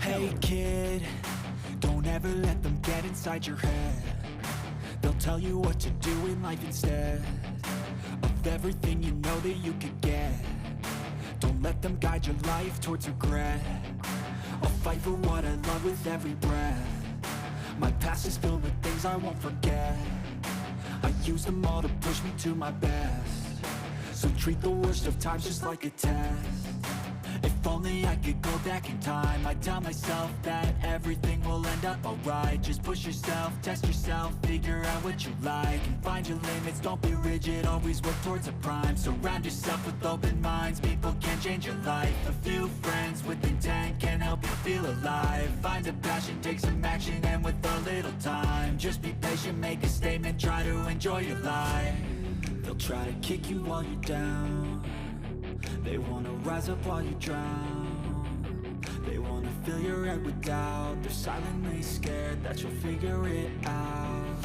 Hey kid, don't ever let them get inside your head. They'll tell you what to do in life instead of everything you know that you could get. Don't let them guide your life towards regret. I'll fight for what I love with every breath. My past is filled with things I won't forget. I use them all to push me to my best. So treat the worst of times just like a test. If only I could go back in time, I'd tell myself that everything will end up alright. Just push yourself, test yourself, figure out what you like, and find your limits, don't be rigid, always work towards a prime. Surround yourself with open minds, people can change your life. A few friends with intent can help you feel alive. Find a passion, take some action, and with a little time, just be patient, make a statement, try to enjoy your life. They'll try to kick you while you're down. They wanna rise up while you drown. They wanna fill your head with doubt. They're silently scared that you'll figure it out.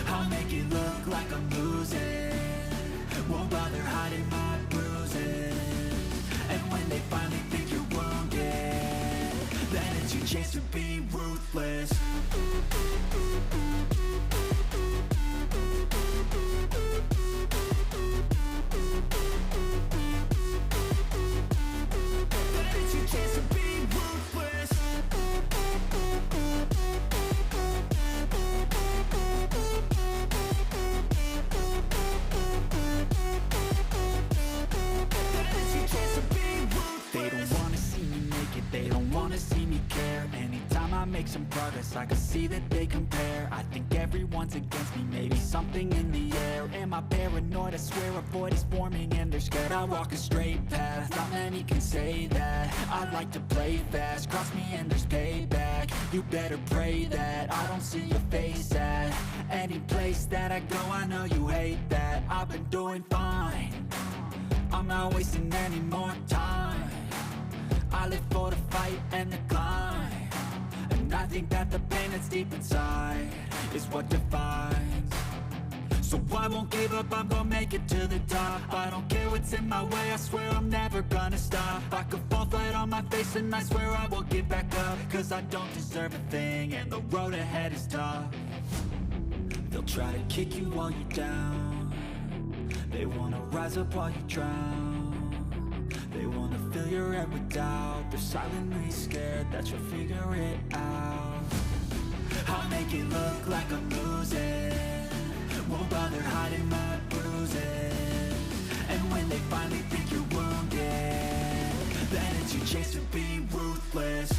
I'll make it look like I'm losing, won't bother hiding my bruises. And when they finally think you're wounded, then it's your chance to be ruthless. Make some progress, I can see that they compare. I think everyone's against me, maybe something in the air. Am I paranoid? I swear a void is forming and they're scared. I walk a straight path, not many can say that. I like to play fast, cross me and there's payback. You better pray that I don't see your face at any place that I go. I know you hate that. I've been doing fine, I'm not wasting any more time. I live for the fight and the climb. And I think that the pain that's deep inside is what defines. So I won't give up, I'm gonna make it to the top. I don't care what's in my way, I swear I'm never gonna stop. I could fall flat on my face and I swear I won't get back up. Cause I don't deserve a thing and the road ahead is tough. They'll try to kick you while you're down. They wanna rise up while you drown. They wanna fill your head with doubt. They're silently scared that you'll figure it out. I'll make it look like I'm losing, won't bother hiding my bruises. And when they finally think you're wounded, then it's your chance to be ruthless.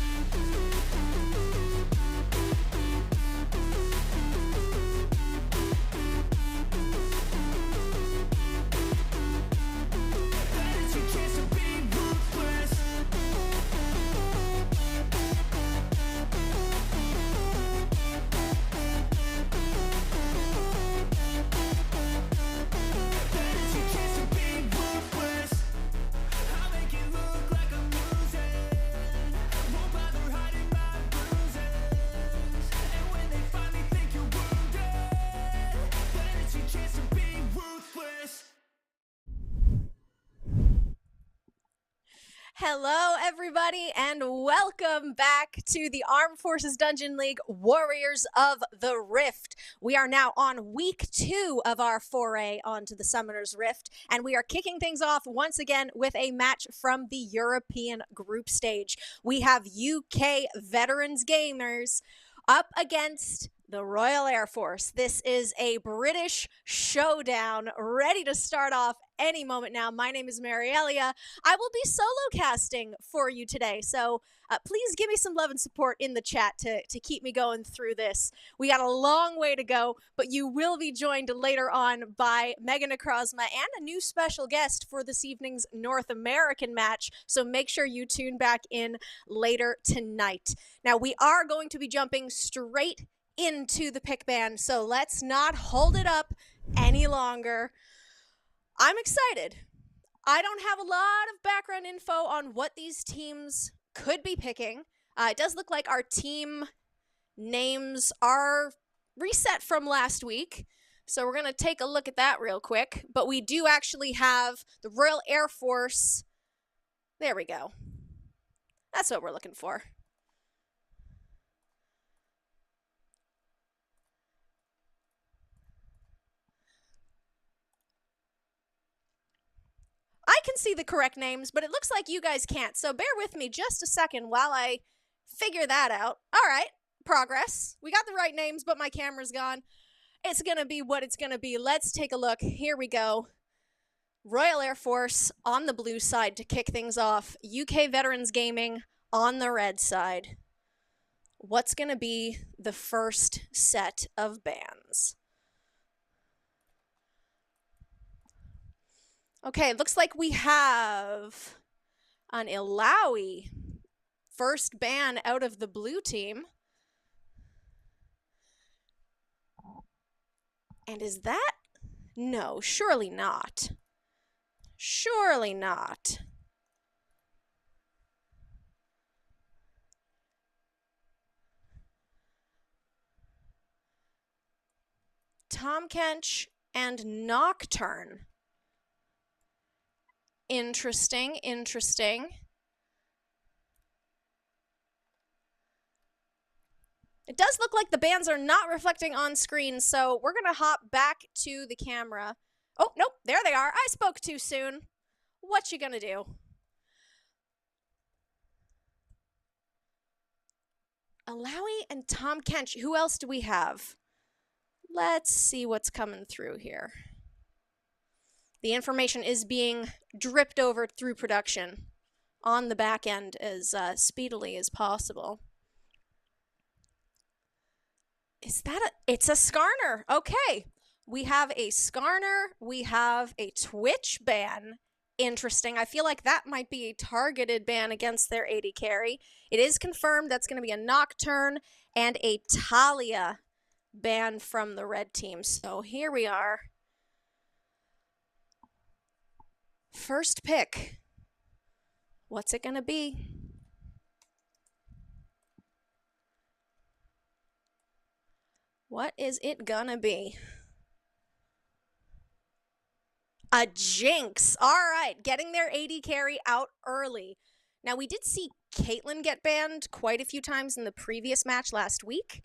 Hello, everybody, and welcome back to the Armed Forces Dungeon League Warriors of the Rift. We are now on week 2 of our foray onto the Summoner's Rift, and we are kicking things off once again with a match from the European group stage. We have UK Veterans Gamers up against the Royal Air Force. This is a British showdown ready to start off any moment now. My name is Marielia. I will be solo casting for you today, so please give me some love and support in the chat to keep me going through this. We got a long way to go, but you will be joined later on by Megan Necrozma and a new special guest for this evening's North American match, so make sure you tune back in later tonight. Now, we are going to be jumping straight into the pick ban, so let's not hold it up any longer. I'm excited. I don't have a lot of background info on what these teams could be picking. It does look like our team names are reset from last week, so we're going to take a look at that real quick. But we do actually have the Royal Air Force. There we go. That's what we're looking for. I can see the correct names, but it looks like you guys can't. So bear with me just a second while I figure that out. All right, progress. We got the right names, but my camera's gone. It's going to be what it's going to be. Let's take a look. Here we go. Royal Air Force on the blue side to kick things off. UK Veterans Gaming on the red side. What's going to be the first set of bands? Okay, looks like we have an Ilawi first ban out of the blue team. And is that? No, surely not. Surely not. Tom Kench and Nocturne. Interesting, interesting. It does look like the bands are not reflecting on screen, so we're going to hop back to the camera. Oh, nope, there they are. I spoke too soon. What you going to do? Alawi and Tom Kench. Who else do we have? Let's see what's coming through here. The information is being dripped over through production on the back end as speedily as possible. Is that it's a Skarner. Okay. We have a Skarner. We have a Twitch ban. Interesting. I feel like that might be a targeted ban against their AD carry. It is confirmed that's going to be a Nocturne and a Talia ban from the red team. So here we are. First pick. What's it going to be? What is it gonna be? A Jinx. All right, getting their AD carry out early. Now, we did see Caitlyn get banned quite a few times in the previous match last week.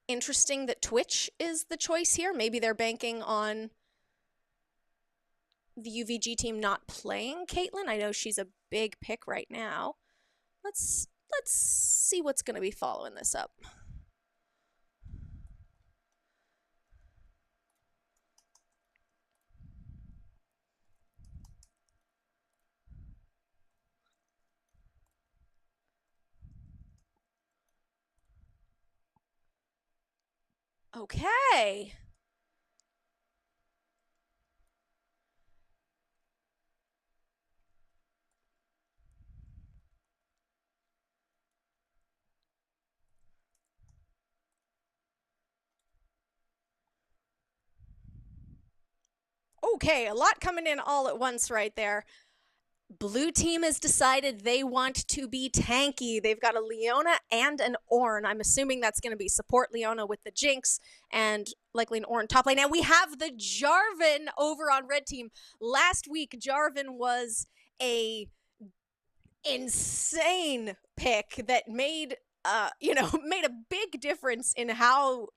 Interesting that Twitch is the choice here. Maybe they're banking on the UVG team not playing Caitlyn. I know she's a big pick right now. Let's see what's going to be following this up. Okay. Okay, a lot coming in all at once right there. Blue team has decided they want to be tanky. They've got a Leona and an Ornn. I'm assuming that's going to be support Leona with the Jinx and likely an Ornn top lane. And we have the Jarvan over on red team. Last week, Jarvan was a insane pick that made made a big difference in how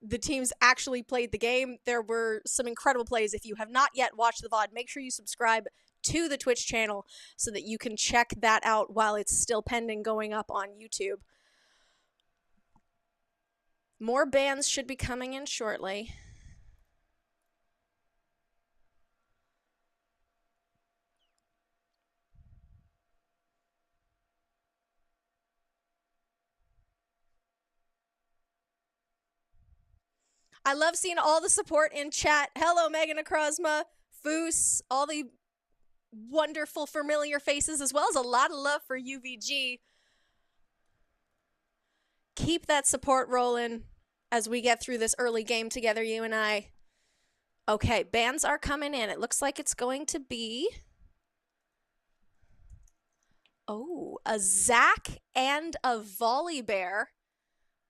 the teams actually played the game. There were some incredible plays. If you have not yet watched the VOD, make sure you subscribe to the Twitch channel so that you can check that out while it's still pending going up on YouTube. More bans should be coming in shortly. I love seeing all the support in chat. Hello, Megan Akrosma, Foos, all the wonderful familiar faces, as well as a lot of love for UVG. Keep that support rolling as we get through this early game together, you and I. Okay, bans are coming in. It looks like it's going to be... Oh, a Zac and a Volibear,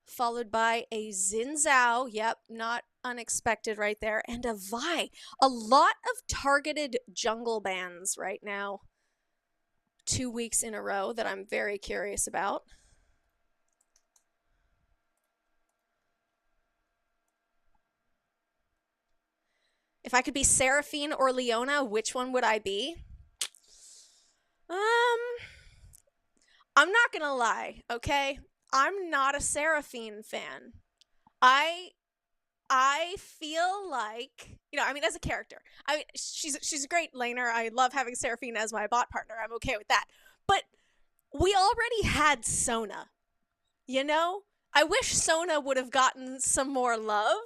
followed by a Xin Zhao. Yep, not unexpected right there. And a Vi. A lot of targeted jungle bans right now. 2 weeks in a row that I'm very curious about. If I could be Seraphine or Leona, which one would I be? I'm not gonna lie, okay? I'm not a Seraphine fan. I feel like, as a character, she's a great laner. I love having Seraphine as my bot partner. I'm okay with that. But we already had Sona, I wish Sona would have gotten some more love.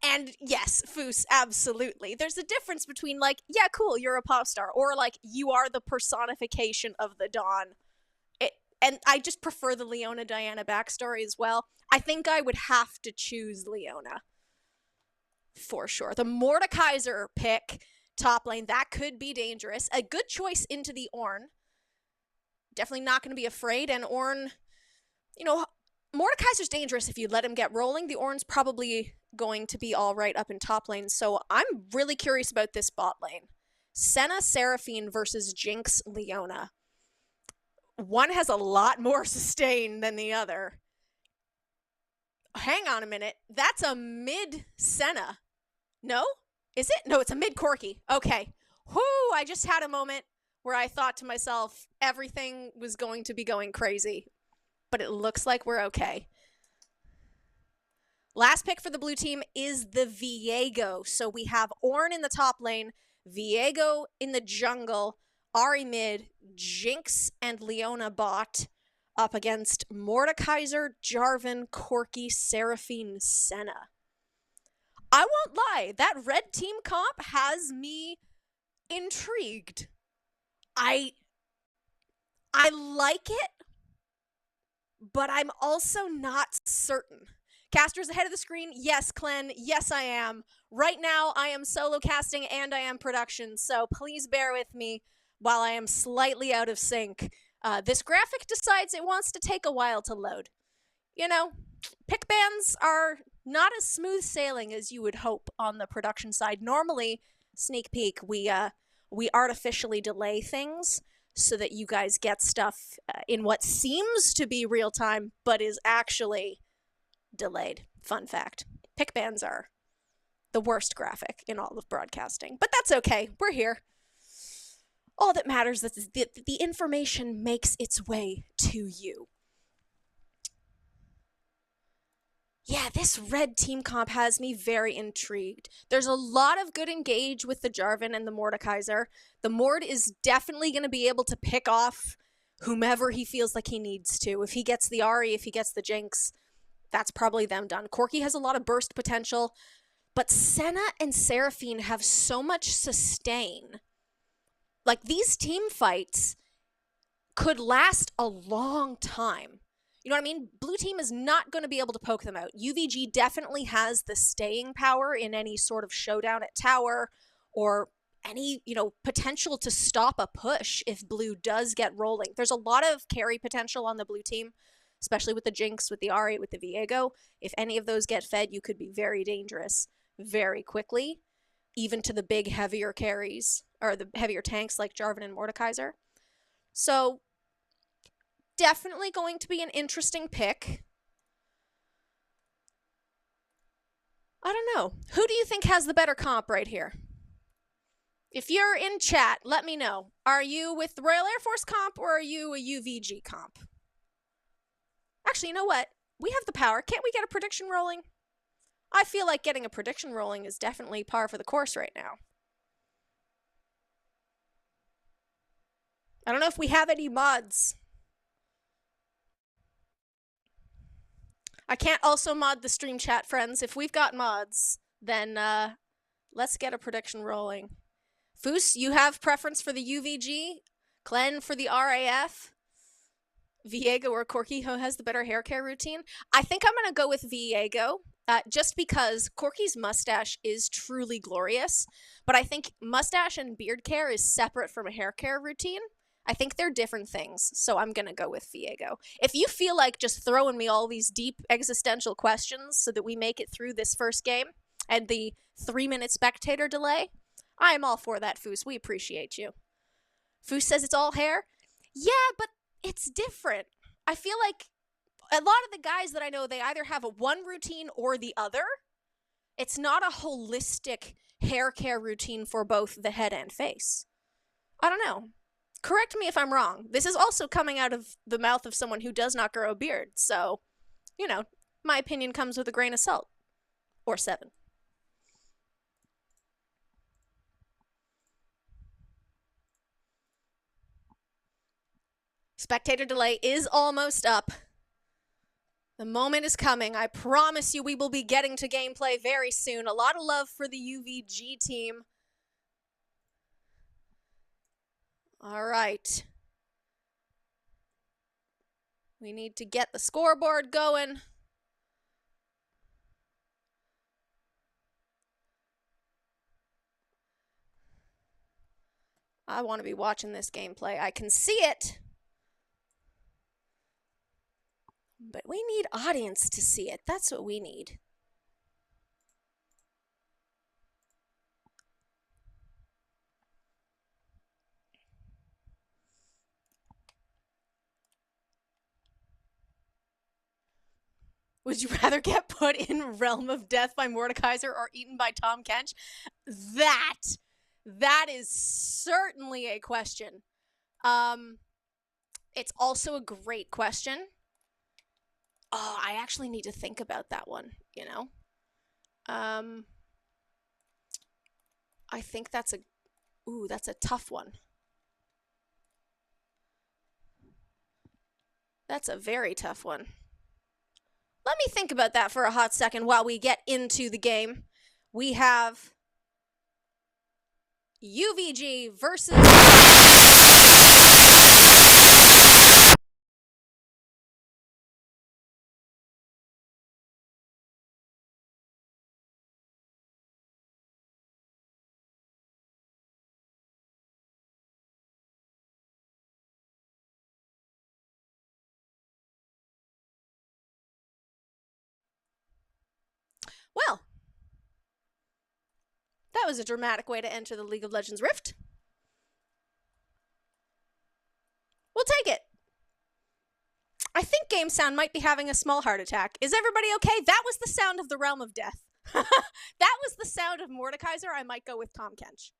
And yes, Foos, absolutely. There's a difference between, yeah, cool, you're a pop star, or, you are the personification of the Dawn. And I just prefer the Leona Diana backstory as well. I think I would have to choose Leona. For sure. The Mordekaiser pick, top lane, that could be dangerous. A good choice into the Ornn. Definitely not going to be afraid. And Ornn, Mordekaiser's dangerous if you let him get rolling. The Ornn's probably going to be all right up in top lane. So I'm really curious about this bot lane. Senna Seraphine versus Jinx Leona. One has a lot more sustain than the other. Hang on a minute. That's a mid Senna. No? Is it? No, it's a mid Corki. Okay. Whoo, I just had a moment where I thought to myself, everything was going to be going crazy. But it looks like we're okay. Last pick for the blue team is the Viego. So we have Ornn in the top lane, Viego in the jungle, Ahri mid, Jinx and Leona bot up against Mordekaiser, Jarvan, Corki, Seraphine, Senna. I won't lie, that red team comp has me intrigued. I like it, but I'm also not certain. Casters ahead of the screen, yes, Clen, yes, I am. Right now, I am solo casting and I am production, so please bear with me while I am slightly out of sync. This graphic decides it wants to take a while to load. Pick bans are not as smooth sailing as you would hope on the production side. Normally, sneak peek, we artificially delay things so that you guys get stuff in what seems to be real time, but is actually delayed. Fun fact. Pick bans are the worst graphic in all of broadcasting, but that's okay. We're here. All that matters is that the information makes its way to you. Yeah, this red team comp has me very intrigued. There's a lot of good engage with the Jarvan and the Mordekaiser. The Mord is definitely going to be able to pick off whomever he feels like he needs to. If he gets the Ahri, if he gets the Jinx, that's probably them done. Corki has a lot of burst potential, but Senna and Seraphine have so much sustain. These team fights could last a long time. You know what I mean? Blue team is not going to be able to poke them out. UVG definitely has the staying power in any sort of showdown at tower or any, potential to stop a push if blue does get rolling. There's a lot of carry potential on the blue team, especially with the Jinx, with the Ahri, with the Viego. If any of those get fed, you could be very dangerous very quickly, even to the big, heavier carries, or the heavier tanks like Jarvan and Mordekaiser. So, definitely going to be an interesting pick. I don't know. Who do you think has the better comp right here? If you're in chat, let me know. Are you with the Royal Air Force comp or are you a UVG comp? Actually, you know what? We have the power. Can't we get a prediction rolling? I feel like getting a prediction rolling is definitely par for the course right now. I don't know if we have any mods. I can't also mod the stream chat, friends. If we've got mods, then let's get a prediction rolling. Foos, you have preference for the UVG? Clen for the RAF? Viego or Corki, who has the better hair care routine? I think I'm going to go with Viego, just because Corki's mustache is truly glorious, but I think mustache and beard care is separate from a hair care routine. I think they're different things, so I'm going to go with Viego. If you feel like just throwing me all these deep existential questions so that we make it through this first game and the 3-minute spectator delay, I am all for that, Foos. We appreciate you. Foos says it's all hair. Yeah, but it's different. I feel like a lot of the guys that I know, they either have a one routine or the other. It's not a holistic hair care routine for both the head and face. I don't know. Correct me if I'm wrong. This is also coming out of the mouth of someone who does not grow a beard, so, you know, my opinion comes with a grain of salt. Or 7. Spectator delay is almost up. The moment is coming. I promise you we will be getting to gameplay very soon. A lot of love for the UVG team. All right. We need to get the scoreboard going. I want to be watching this gameplay. I can see it. But we need audience to see it. That's what we need. Would you rather get put in Realm of Death by Mordekaiser or eaten by Tom Kench? That is certainly a question. It's also a great question. Oh, I actually need to think about that one, you know? I think that's a tough one. That's a very tough one. Let me think about that for a hot second while we get into the game. We have UVG versus... Well, that was a dramatic way to enter the League of Legends Rift. We'll take it. I think Game Sound might be having a small heart attack. Is everybody okay? That was the sound of the Realm of Death. That was the sound of Mordekaiser. I might go with Tom Kench.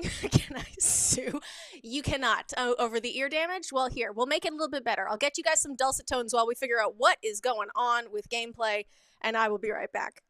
Can I sue? You cannot. Over the ear damage? Well, here, we'll make it a little bit better. I'll get you guys some dulcet tones while we figure out what is going on with gameplay, and I will be right back.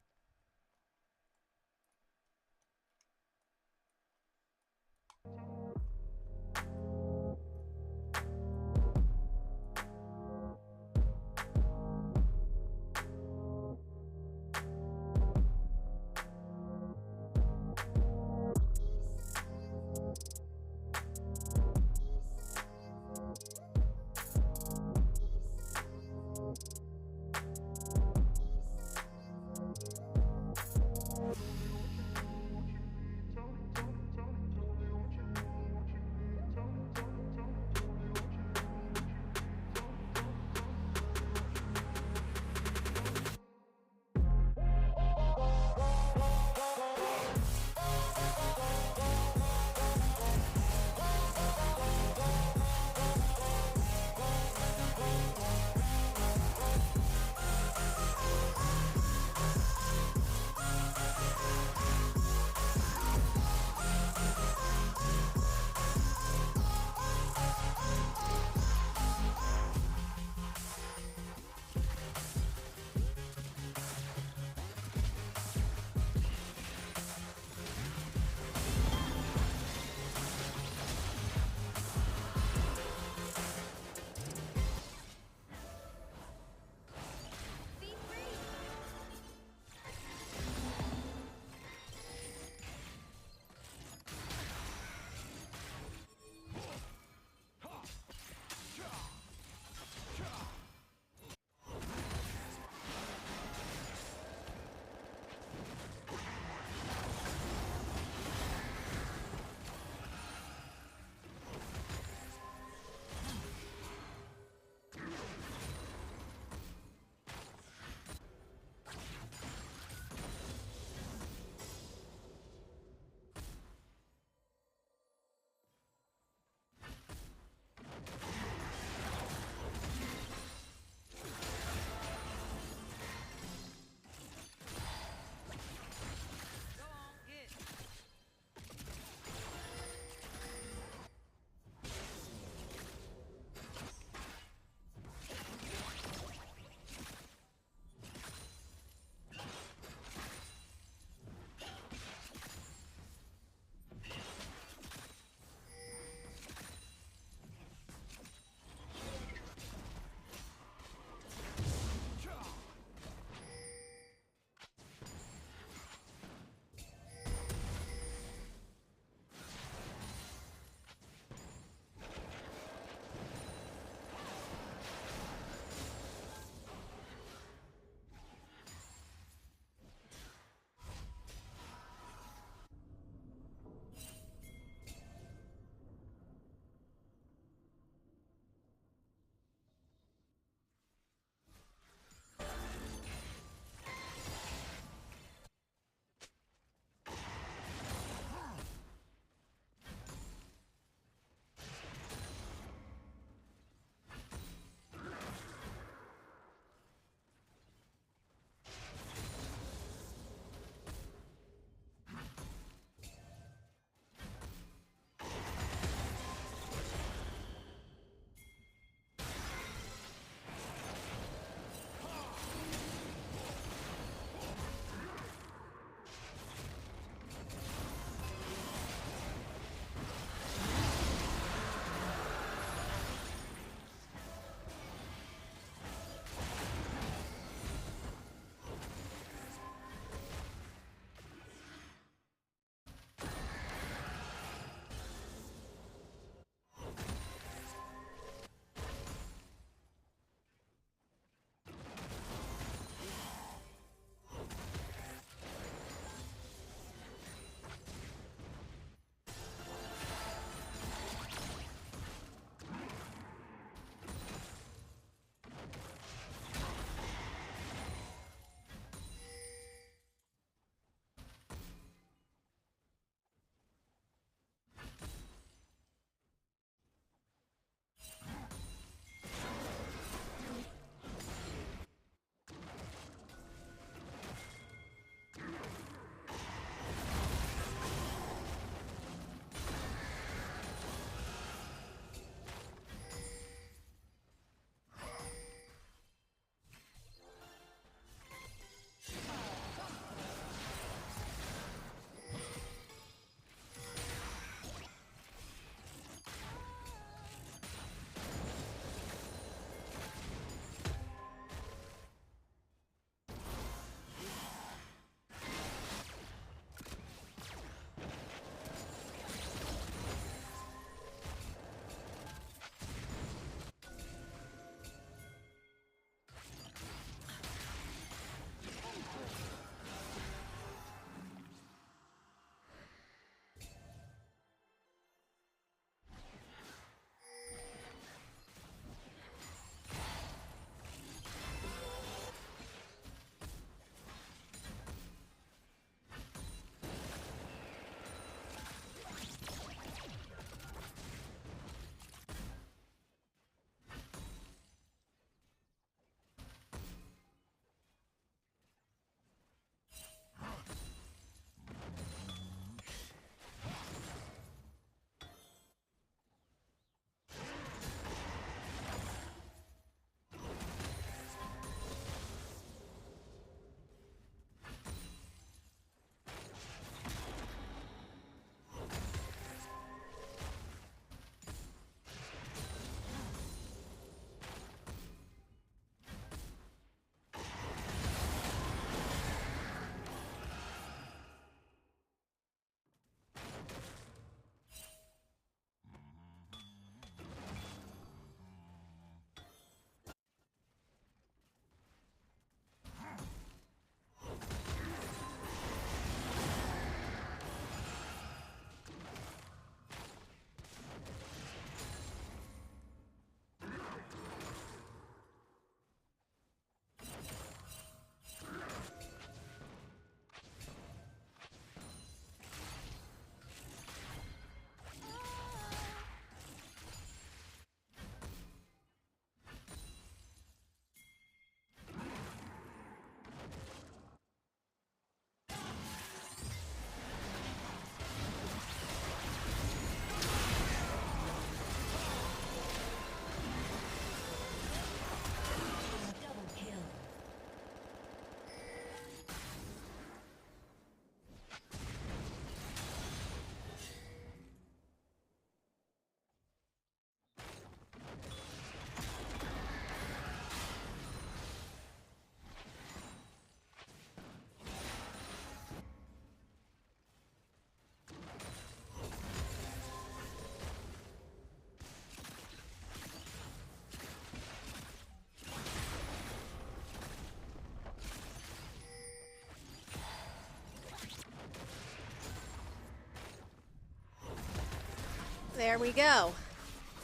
There we go.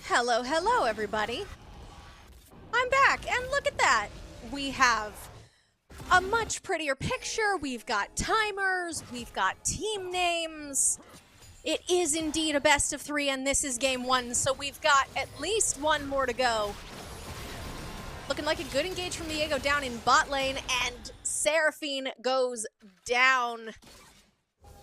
Hello, hello, everybody. I'm back, and look at that. We have a much prettier picture. We've got timers. We've got team names. It is indeed a best of 3, and this is game 1, so we've got at least one more to go. Looking like a good engage from Viego down in bot lane, and Seraphine goes down.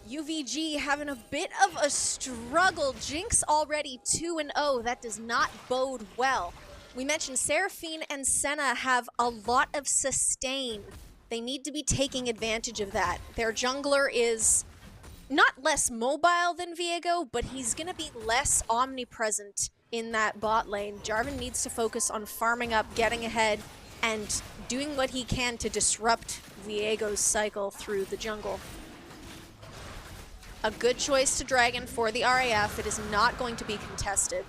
UVG having a bit of a struggle. Jinx already 2-0. That does not bode well. We mentioned Seraphine and Senna have a lot of sustain. They need to be taking advantage of that. Their jungler is not less mobile than Viego, but he's going to be less omnipresent in that bot lane. Jarvan needs to focus on farming up, getting ahead, and doing what he can to disrupt Viego's cycle through the jungle. A good choice to Dragon for the RAF. It is not going to be contested.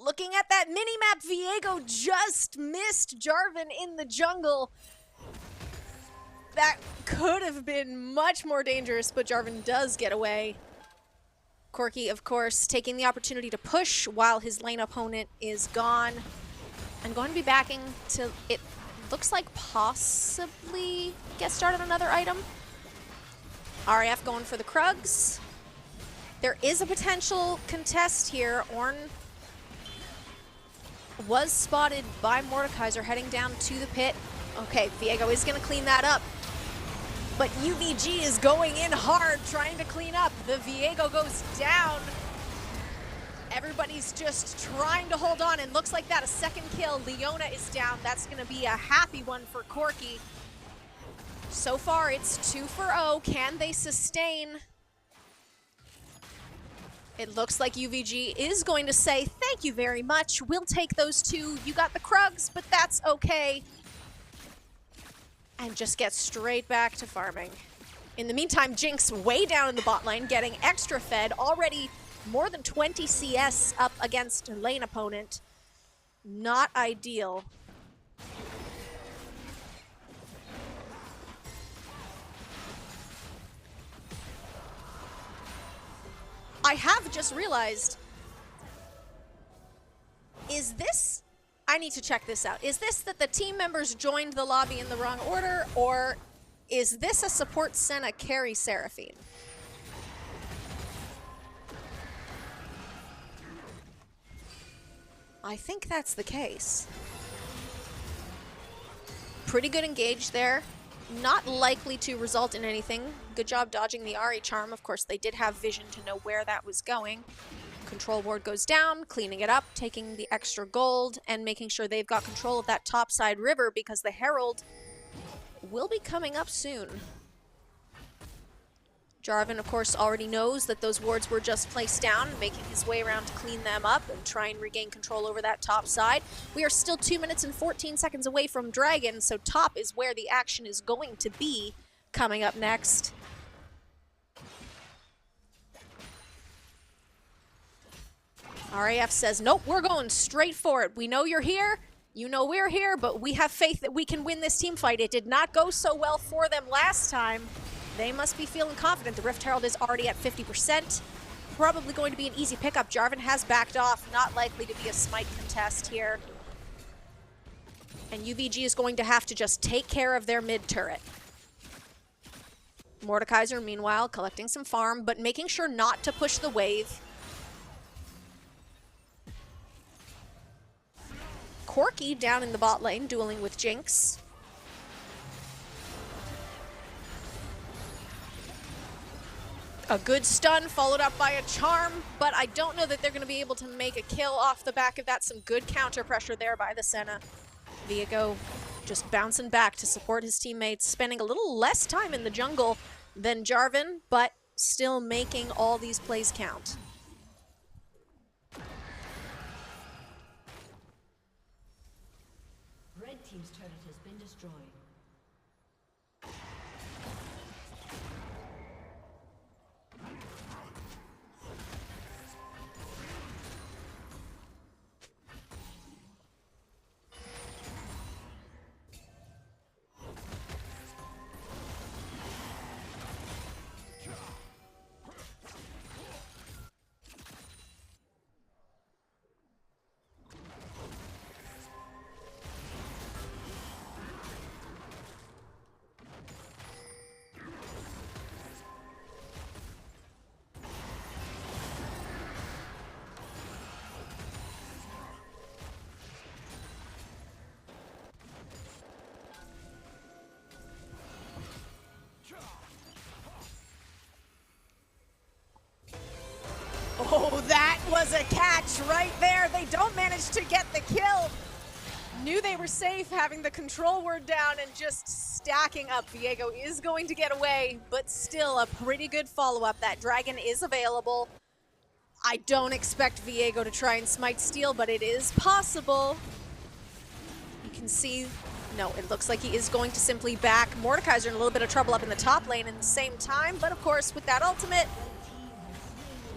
Looking at that mini-map, Viego just missed Jarvan in the jungle. That could have been much more dangerous, but Jarvan does get away. Corki, of course, taking the opportunity to push while his lane opponent is gone. I'm going to be backing to, it looks like possibly get started on another item. RAF going for the Krugs. There is a potential contest here. Ornn was spotted by Mordekaiser heading down to the pit. Okay, Viego is going to clean that up. But UVG is going in hard, trying to clean up. The Viego goes down. Everybody's just trying to hold on, and looks like that a second kill. Leona is down. That's going to be a happy one for Corki. So far, it's 2 for 0. Can they sustain? It looks like UVG is going to say, thank you very much. We'll take those 2. You got the Krugs, but that's okay. And just get straight back to farming. In the meantime, Jinx way down in the bot lane, getting extra fed. Already more than 20 CS up against a lane opponent. Not ideal. I have just realized, is this, I need to check this out. Is this that the team members joined the lobby in the wrong order, or is this a support Senna carry Seraphine? I think that's the case. Pretty good engage there. Not likely to result in anything. Good job dodging the Ahri charm. Of course, they did have vision to know where that was going. Control ward goes down, cleaning it up, taking the extra gold, and making sure they've got control of that topside river because the Herald will be coming up soon. Jarvan, of course, already knows that those wards were just placed down, making his way around to clean them up and try and regain control over that top side. We are still 2 minutes and 14 seconds away from Dragon, so top is where the action is going to be coming up next. RAF says, nope, we're going straight for it. We know you're here, you know we're here, but we have faith that we can win this team fight. It did not go so well for them last time. They must be feeling confident. The Rift Herald is already at 50%. Probably going to be an easy pickup. Jarvan has backed off. Not likely to be a smite contest here. And UVG is going to have to just take care of their mid turret. Mordekaiser, meanwhile, collecting some farm, but making sure not to push the wave. Corki down in the bot lane, dueling with Jinx. A good stun followed up by a charm, but I don't know that they're going to be able to make a kill off the back of that. Some good counter pressure there by the Senna. Viego just bouncing back to support his teammates, spending a little less time in the jungle than Jarvan, but still making all these plays count. destroyed. Oh, that was a catch right there. They don't manage to get the kill. Knew they were safe having the control word down and just stacking up. Viego is going to get away, but still a pretty good follow-up. That dragon is available. I don't expect Viego to try and smite steal, but it is possible. You can see, no, it looks like he is going to simply back. Mordekaiser in a little bit of trouble up in the top lane at the same time, but of course with that ultimate,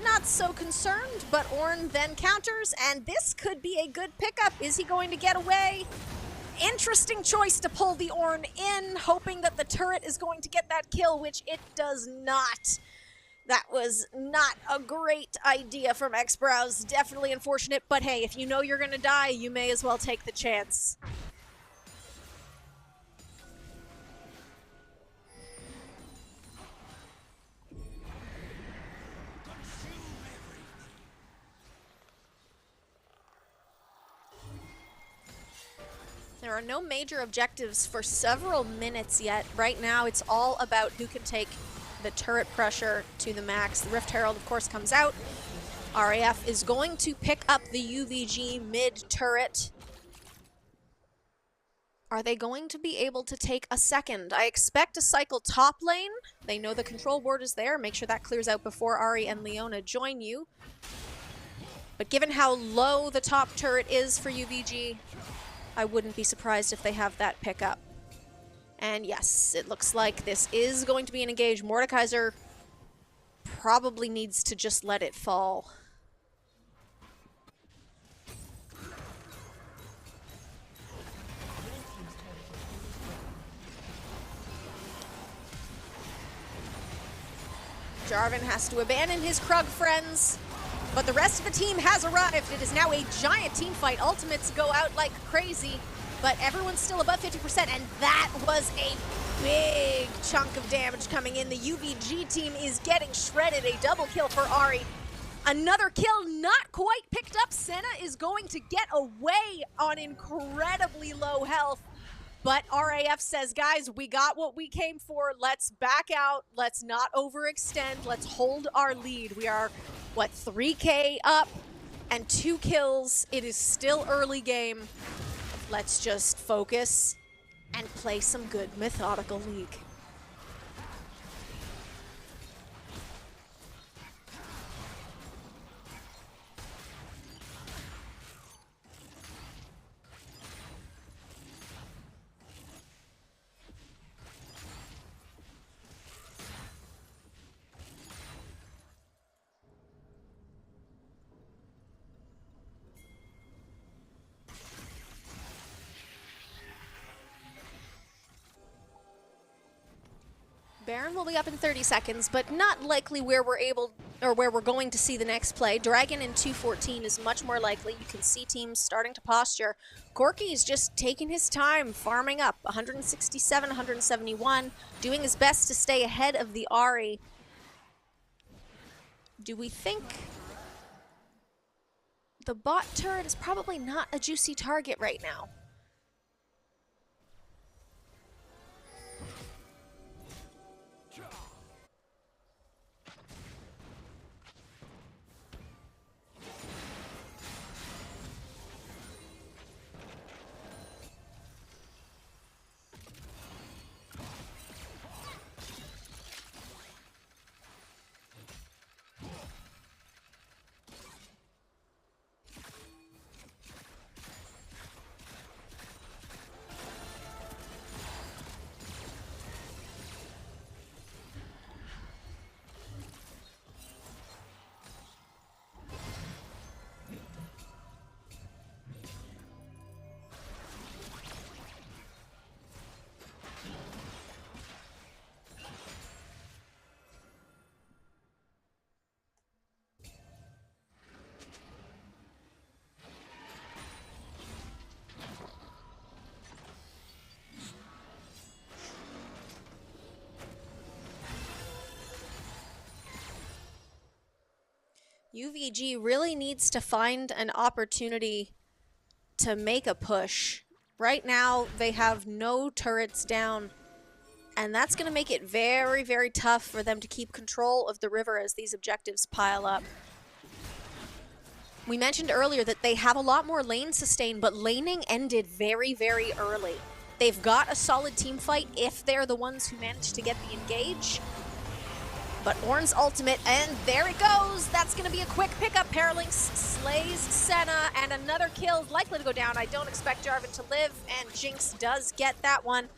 not so concerned, but Ornn then counters, and this could be a good pickup. Is he going to get away? Interesting choice to pull the Ornn in, hoping that the turret is going to get that kill, which it does not. That was not a great idea from X-Browse. Definitely unfortunate, but hey, if you know you're gonna die, you may as well take the chance. There are no major objectives for several minutes yet. Right now, it's all about who can take the turret pressure to the max. The Rift Herald, of course, comes out. RAF is going to pick up the UVG mid turret. Are they going to be able to take a second? I expect to cycle top lane. They know the control ward is there. Make sure that clears out before Ahri and Leona join you. But given how low the top turret is for UVG, I wouldn't be surprised if they have that pickup. And yes, it looks like this is going to be an engage. Mordekaiser probably needs to just let it fall. Jarvan has to abandon his Krug friends, but the rest of the team has arrived. It is now a giant team fight. Ultimates go out like crazy, but everyone's still above 50%, and that was a big chunk of damage coming in. The UVG team is getting shredded. A double kill for Ahri. Another kill not quite picked up. Senna is going to get away on incredibly low health. But RAF says, guys, we got what we came for. Let's back out. Let's not overextend. Let's hold our lead. We are, what, 3K up and 2 kills. It is still early game. Let's just focus and play some good methodical League. Baron will be up in 30 seconds, but not likely where we're able, or where we're going to see the next play. Dragon in 214 is much more likely. You can see teams starting to posture. Corki is just taking his time, farming up. 167, 171, doing his best to stay ahead of the Ahri. Do we think the bot turret is probably not a juicy target right now? UVG really needs to find an opportunity to make a push. Right now, they have no turrets down, and that's going to make it very, very tough for them to keep control of the river as these objectives pile up. We mentioned earlier that they have a lot more lane sustain, but laning ended very, very early. They've got a solid team fight if they're the ones who manage to get the engage. But Ornn's ultimate, and there it goes. That's going to be a quick pickup. Paralinx slays Senna, and another kill likely to go down. I don't expect Jarvan to live, and Jinx does get that one.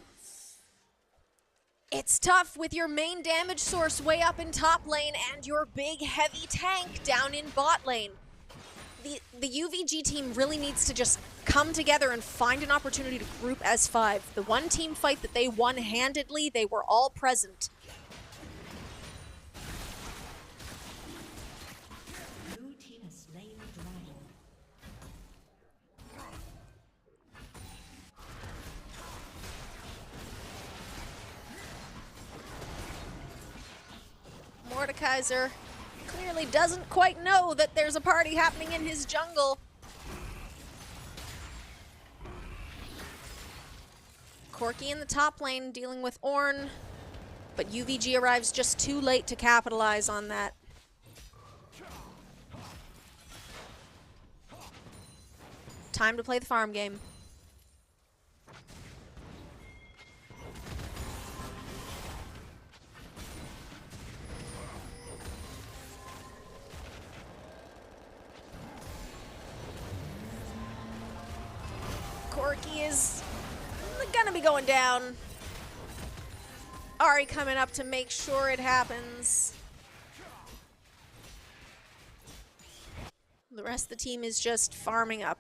It's tough with your main damage source way up in top lane and your big heavy tank down in bot lane. The UVG team really needs to just come together and find an opportunity to group as 5. The one team fight that they won handedly, they were all present. Mordekaiser clearly doesn't quite know that there's a party happening in his jungle. Corki in the top lane dealing with Ornn, but UVG arrives just too late to capitalize on that. Time to play the farm game. Corki is gonna be going down. Ahri coming up to make sure it happens. The rest of the team is just farming up.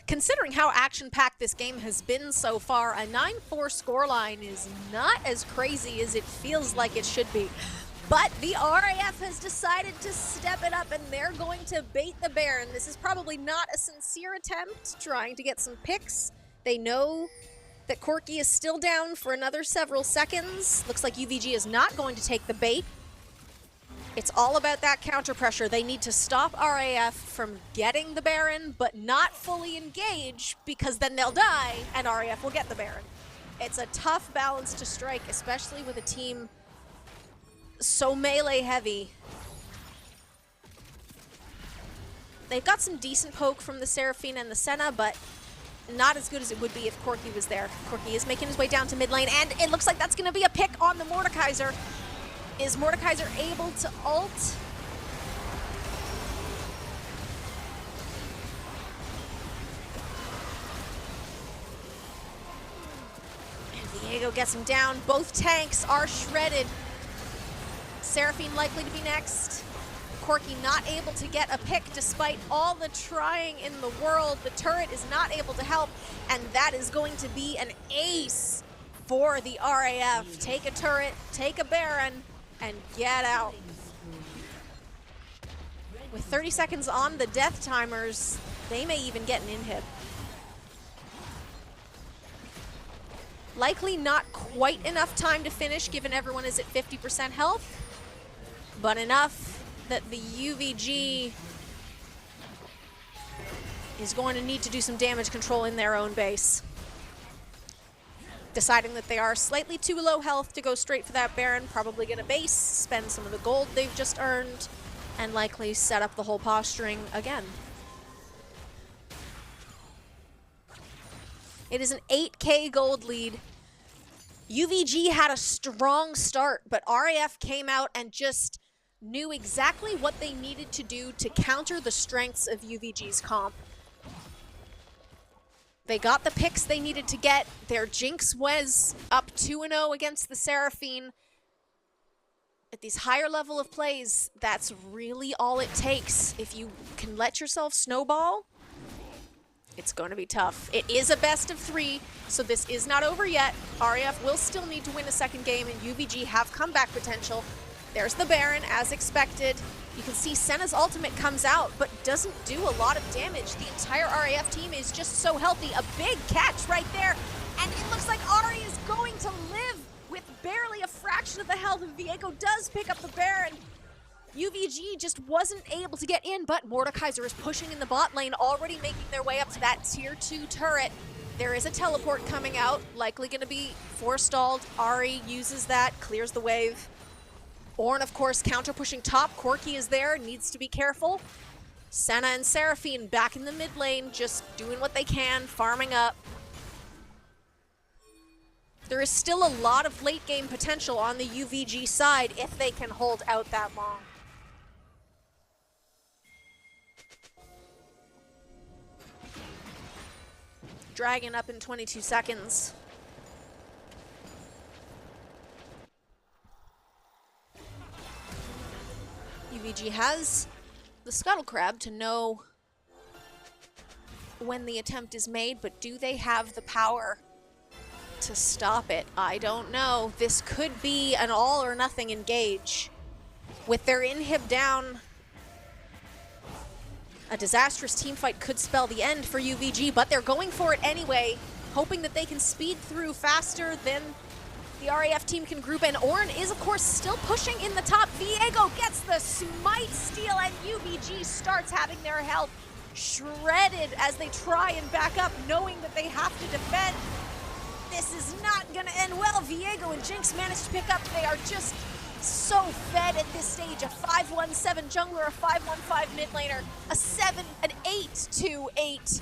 Considering how action-packed this game has been so far, a 9-4 scoreline is not as crazy as it feels like it should be. But the RAF has decided to step it up, and they're going to bait the Baron. This is probably not a sincere attempt, trying to get some picks. They know that Corki is still down for another several seconds. Looks like UVG is not going to take the bait. It's all about that counter pressure. They need to stop RAF from getting the Baron, but not fully engage, because then they'll die, and RAF will get the Baron. It's a tough balance to strike, especially with a team so melee heavy. They've got some decent poke from the Seraphine and the Senna, but not as good as it would be if Corki was there. Corki is making his way down to mid lane, and it looks like that's going to be a pick on the Mordekaiser. Is Mordekaiser able to ult? And Diego gets him down. Both tanks are shredded. Seraphine likely to be next. Corki not able to get a pick despite all the trying in the world. The turret is not able to help, and that is going to be an ace for the RAF. Take a turret, take a Baron, and get out. With 30 seconds on the death timers, they may even get an inhib. Likely not quite enough time to finish, given everyone is at 50% health, but enough that the UVG is going to need to do some damage control in their own base. Deciding that they are slightly too low health to go straight for that Baron, probably gonna base, spend some of the gold they've just earned, and likely set up the whole posturing again. It is an 8K gold lead. UVG had a strong start, but RAF came out and just knew exactly what they needed to do to counter the strengths of UVG's comp. They got the picks they needed to get. Their Jinx was up 2-0 against the Seraphine. At these higher level of plays, that's really all it takes. If you can let yourself snowball, it's going to be tough. It is a best of 3, so this is not over yet. RAF will still need to win a second game, and UVG have comeback potential. There's the Baron, as expected. You can see Senna's ultimate comes out, but doesn't do a lot of damage. The entire RAF team is just so healthy. A big catch right there, and it looks like Ahri is going to live. with barely a fraction of the health. Viego does pick up the Baron. UVG just wasn't able to get in, but Mordekaiser is pushing in the bot lane, already making their way up to that tier 2 turret. There is a teleport coming out, likely going to be forestalled. Ahri uses that, clears the wave. Ornn, of course, counter-pushing top. Corki is there, needs to be careful. Senna and Seraphine back in the mid lane, just doing what they can, farming up. There is still a lot of late game potential on the UVG side if they can hold out that long. Dragon up in 22 seconds. UVG has the Scuttle Crab to know when the attempt is made, but do they have the power to stop it? I don't know. This could be an all or nothing engage. With their inhib down, a disastrous teamfight could spell the end for UVG, but they're going for it anyway, hoping that they can speed through faster than the RAF team can group. And Ornn is, of course, still pushing in the top. Viego gets the smite steal, and UVG starts having their health shredded as they try and back up, knowing that they have to defend. This is not going to end well. Viego and Jinx managed to pick up. They are just so fed at this stage. A 5-1-7 jungler, a 5-1-5 mid laner, an 8-2-8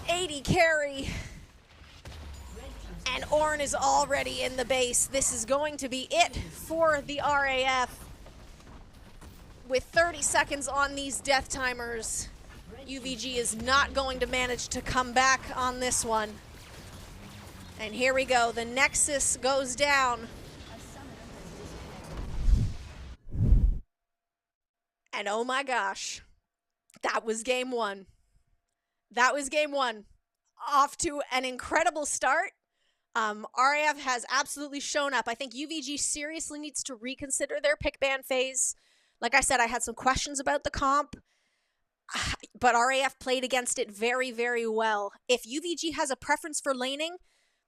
80 carry. And Ornn is already in the base. This is going to be it for the RAF. With 30 seconds on these death timers, UVG is not going to manage to come back on this one. And here we go. The Nexus goes down. And oh my gosh, that was game one. That was game one. Off to an incredible start. RAF has absolutely shown up. I think UVG seriously needs to reconsider their pick ban phase. Like I said, I had some questions about the comp, but RAF played against it very, very well. If UVG has a preference for laning,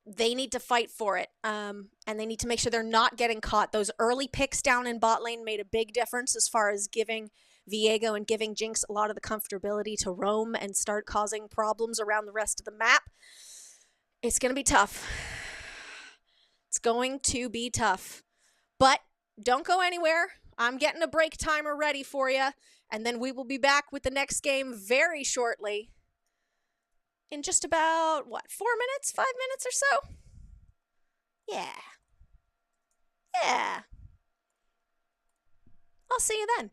they need to fight for it, and they need to make sure they're not getting caught. Those early picks down in bot lane made a big difference as far as giving Viego and giving Jinx a lot of the comfortability to roam and start causing problems around the rest of the map. It's going to be tough. It's going to be tough. But don't go anywhere. I'm getting a break timer ready for you, and then we will be back with the next game very shortly. In just about, what, 4 minutes? 5 minutes or so? Yeah. Yeah. I'll see you then.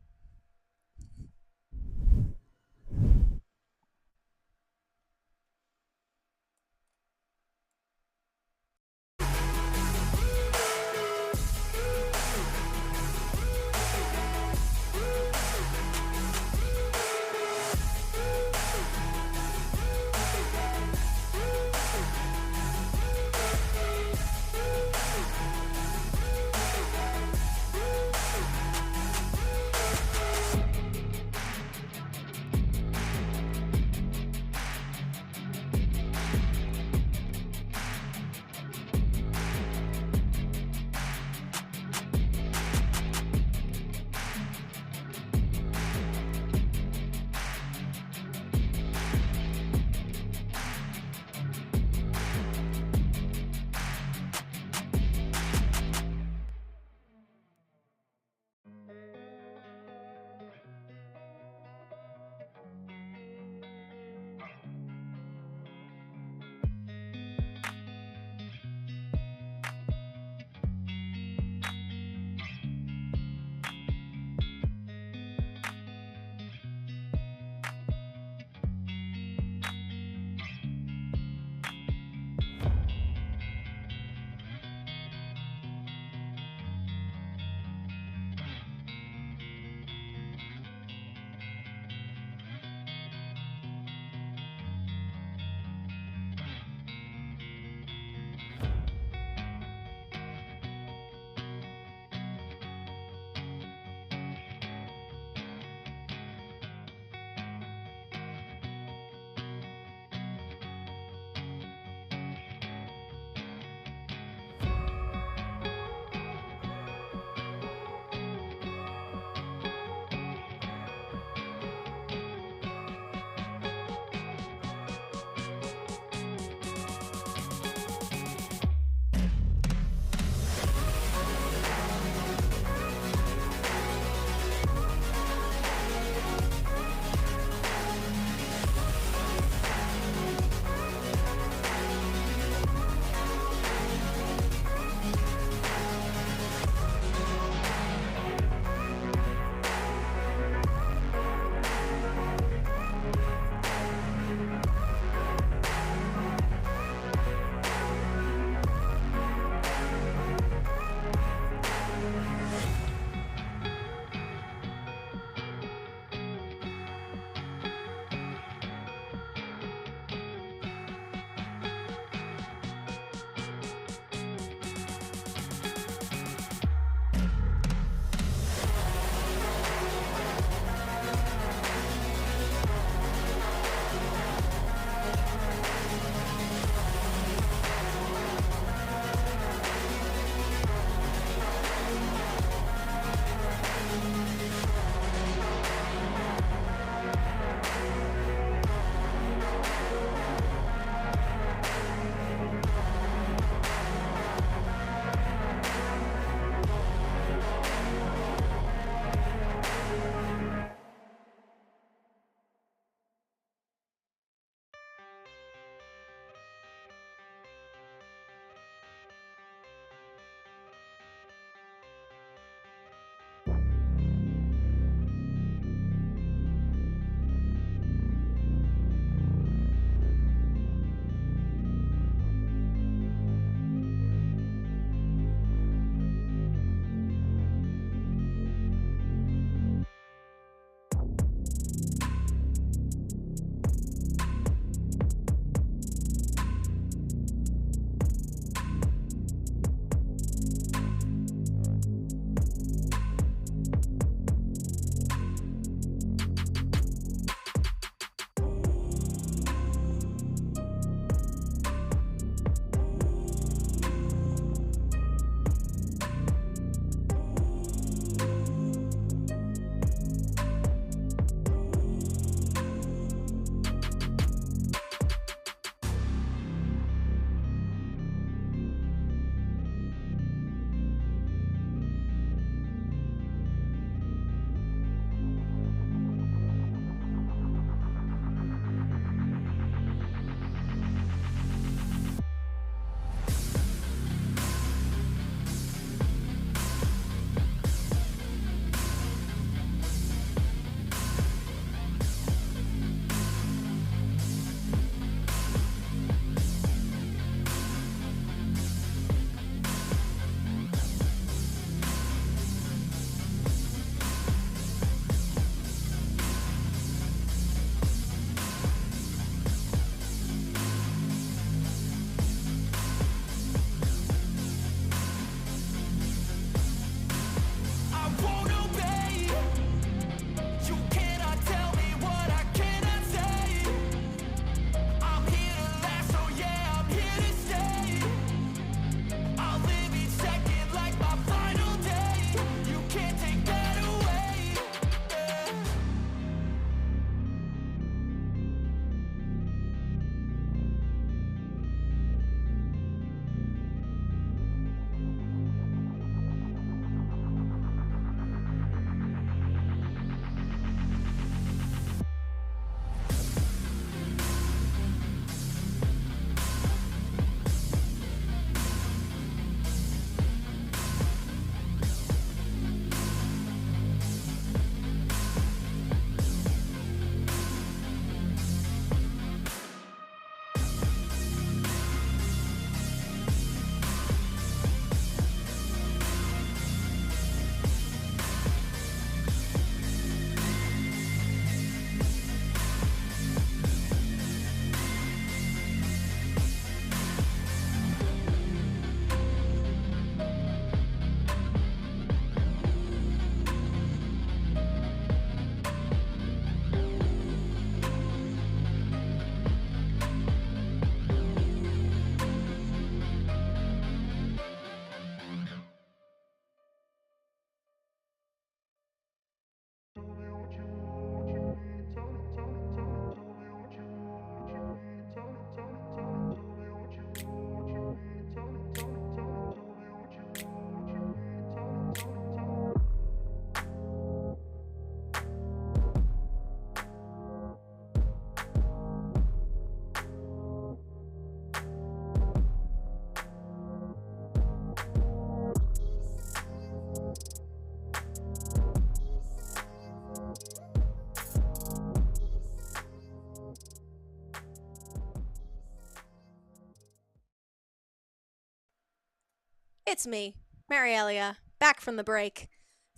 It's me, Marielia, back from the break.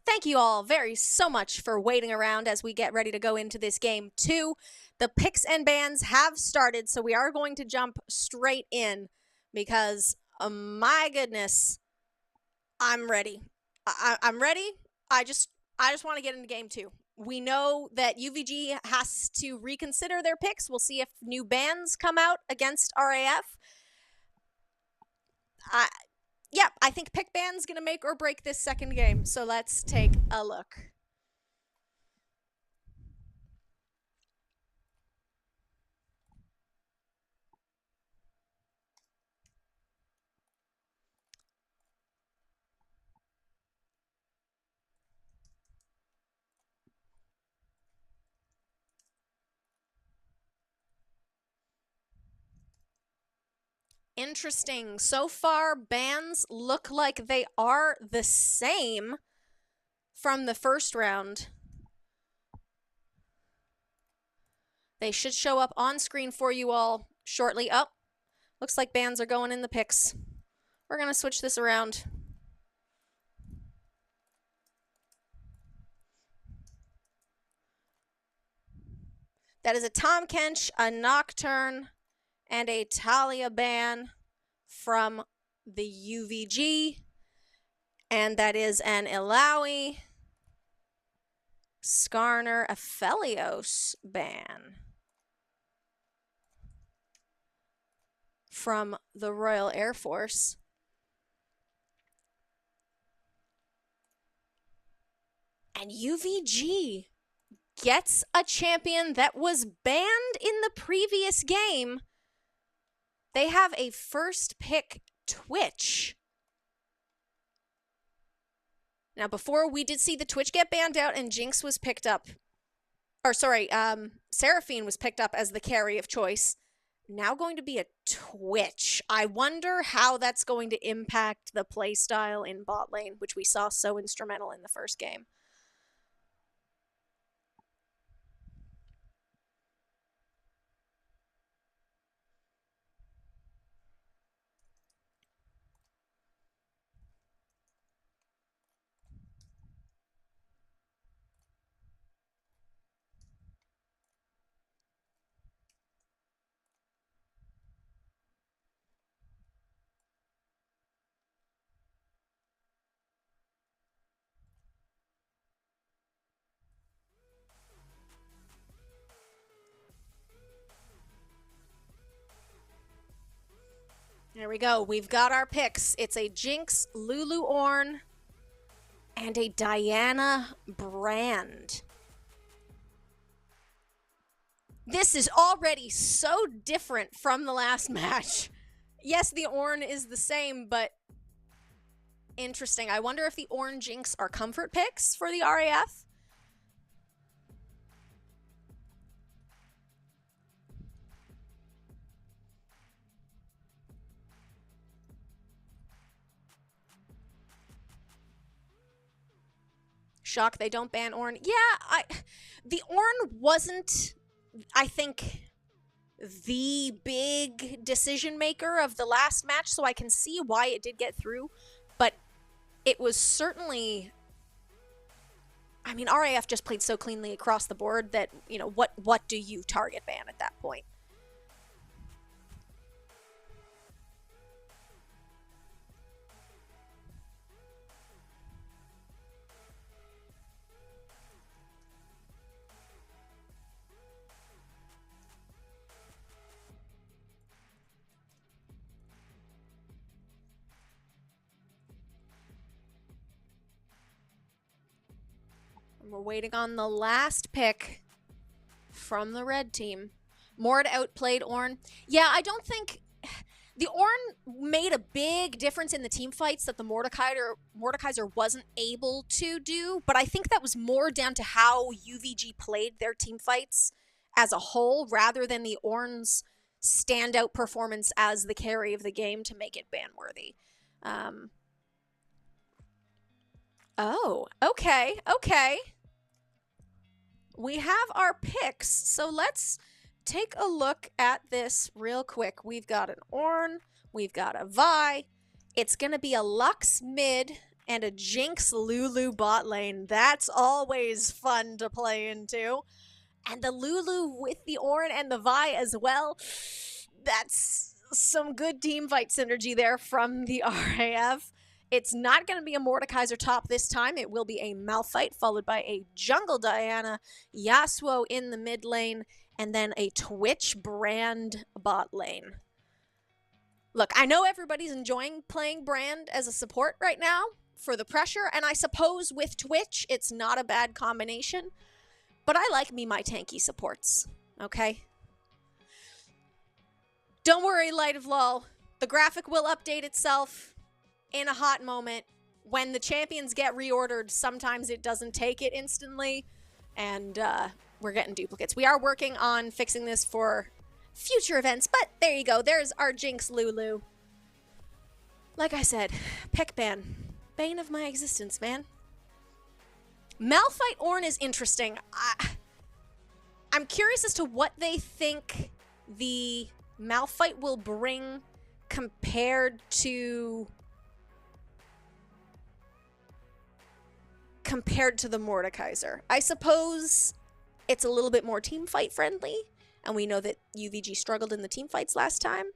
Thank you all so much for waiting around as we get ready to go into this game 2. The picks and bans have started, so we are going to jump straight in because, my goodness, I'm ready. I'm ready. I just want to get into game 2. We know that UVG has to reconsider their picks. We'll see if new bans come out against RAF. I think pick ban's going to make or break this second game. So let's take a look. Interesting. So far, bans look like they are the same from the first round. They should show up on screen for you all shortly. Oh, looks like bans are going in the picks. We're going to switch this around. That is a Tom Kench, a Nocturne, and a Talia ban from the UVG. And that is an Ilawi, Skarner, Aphelios ban from the Royal Air Force. And UVG gets a champion that was banned in the previous game. They have a first pick Twitch. Now, before we did see the Twitch get banned out and Jinx was picked up. Or, sorry, Seraphine was picked up as the carry of choice. Now going to be a Twitch. I wonder how that's going to impact the playstyle in bot lane, which we saw so instrumental in the first game. There we go. We've got our picks. It's a Jinx, Lulu Ornn, and a Diana Brand. This is already so different from the last match. Yes, the Ornn is the same, but interesting. I wonder if the Ornn Jinx are comfort picks for the RAF. Shock they don't ban Ornn. Yeah, the Ornn wasn't, I think, the big decision maker of the last match, so I can see why it did get through, but it was certainly, I mean, RAF just played so cleanly across the board that, you know, what do you target ban at that point? We're waiting on the last pick from the red team. Mord outplayed Ornn. Yeah, I don't think the Ornn made a big difference in the team fights that the Mordekaiser wasn't able to do, but I think that was more down to how UVG played their team fights as a whole rather than the Ornn's standout performance as the carry of the game to make it ban-worthy. Oh, okay. We have our picks, so let's take a look at this real quick. We've got an Ornn, we've got a Vi, It's going to be a Lux mid and a Jinx Lulu bot lane. That's always fun to play into. And the Lulu with the Ornn and the Vi as well. That's some good team fight synergy there from the RAF. It's not going to be a Mordekaiser top this time. It will be a Malphite followed by a Jungle Diana, Yasuo in the mid lane, and then a Twitch Brand bot lane. Look, I know everybody's enjoying playing Brand as a support right now for the pressure, and I suppose with Twitch, it's not a bad combination. But I like me my tanky supports, okay? Don't worry, Light of LOL. The graphic will update itself in a hot moment. When the champions get reordered, sometimes it doesn't take it instantly, and we're getting duplicates. We are working on fixing this for future events, but there you go. There's our Jinx Lulu. Like I said, pick ban. Bane of my existence, man. Malphite Ornn is interesting. I'm curious as to what they think the Malphite will bring compared to the Mordekaiser. I suppose it's a little bit more team fight friendly, and we know that UVG struggled in the team fights last time.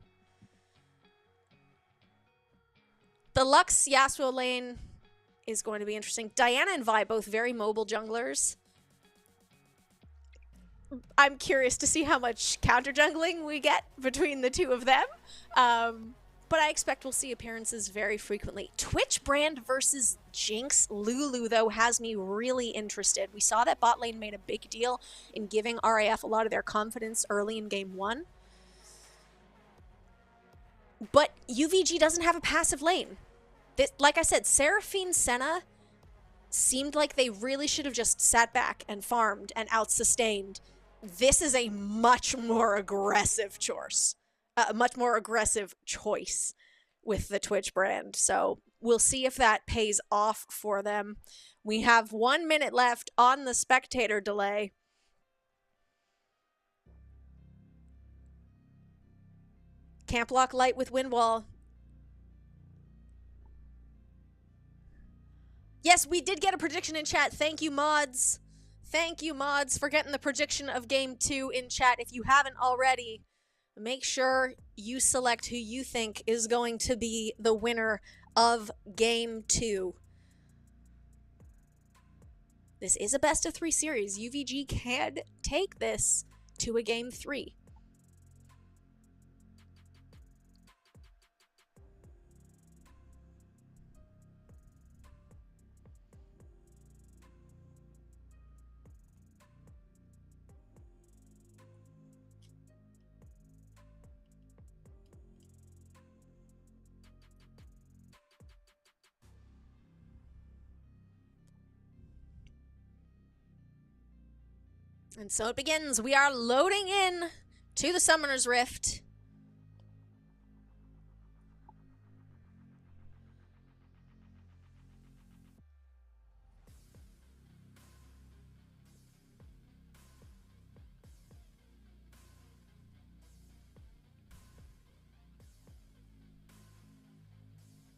The Lux Yasuo lane is going to be interesting. Diana and Vi, both very mobile junglers. I'm curious to see how much counter jungling we get between the two of them. But I expect we'll see appearances very frequently. Twitch Brand versus Jinx Lulu, though, has me really interested. We saw that bot lane made a big deal in giving RAF a lot of their confidence early in game 1. But UVG doesn't have a passive lane. Like I said, Seraphine Senna seemed like they really should have just sat back and farmed and out-sustained. This is a much more aggressive choice. Much more aggressive choice with the Twitch Brand. So we'll see if that pays off for them. We have 1 minute left on the spectator delay. Camp lock light with Windwall. Yes, we did get a prediction in chat. Thank you, mods. Thank you, mods, for getting the prediction of Game 2 in chat. If you haven't already, make sure you select who you think is going to be the winner of Game 2. This is a best-of-3 series. UVG can take this to a Game 3. And so it begins. We are loading in to the Summoner's Rift.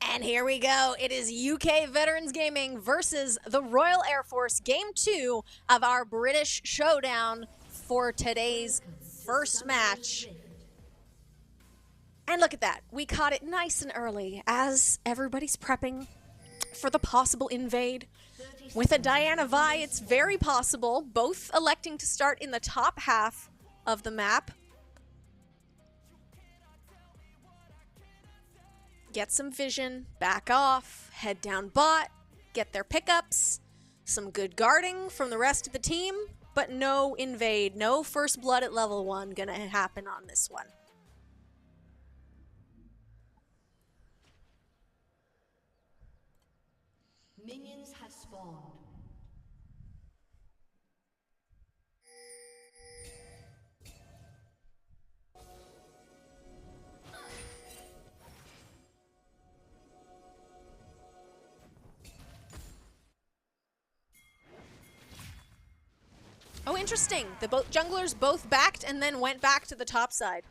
And here we go. It is UK Veterans Gaming versus the Royal Air Force. Game 2 of our British Showdown for today's first match. And look at that. We caught it nice and early as everybody's prepping for the possible invade. With a Diana Vi, it's very possible, both electing to start in the top half of the map. Get some vision, back off, head down bot, get their pickups, some good guarding from the rest of the team, but no invade, no first blood at level 1 gonna happen on this one. Minions have spawned. Oh, interesting. The junglers both backed and then went back to the top side.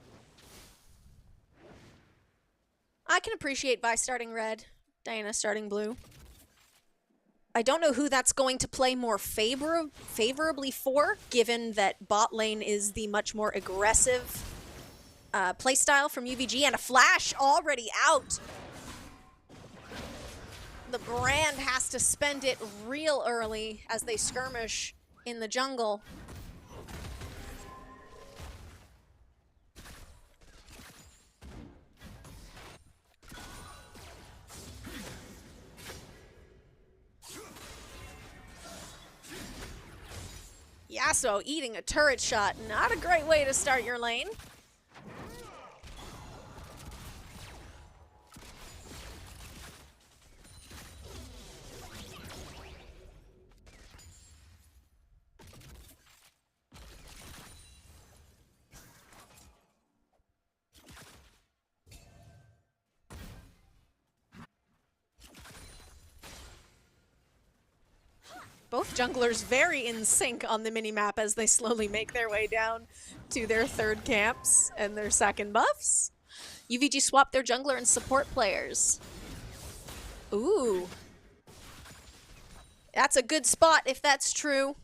I can appreciate Vi starting red, Diana starting blue. I don't know who that's going to play more favorably for, given that bot lane is the much more aggressive playstyle from UVG, and a flash already out. The brand has to spend it real early as they skirmish in the jungle. Yasuo eating a turret shot. Not a great way to start your lane. Both junglers very in sync on the minimap as they slowly make their way down to their third camps and their second buffs. UVG swapped their jungler and support players. Ooh. That's a good spot if that's true.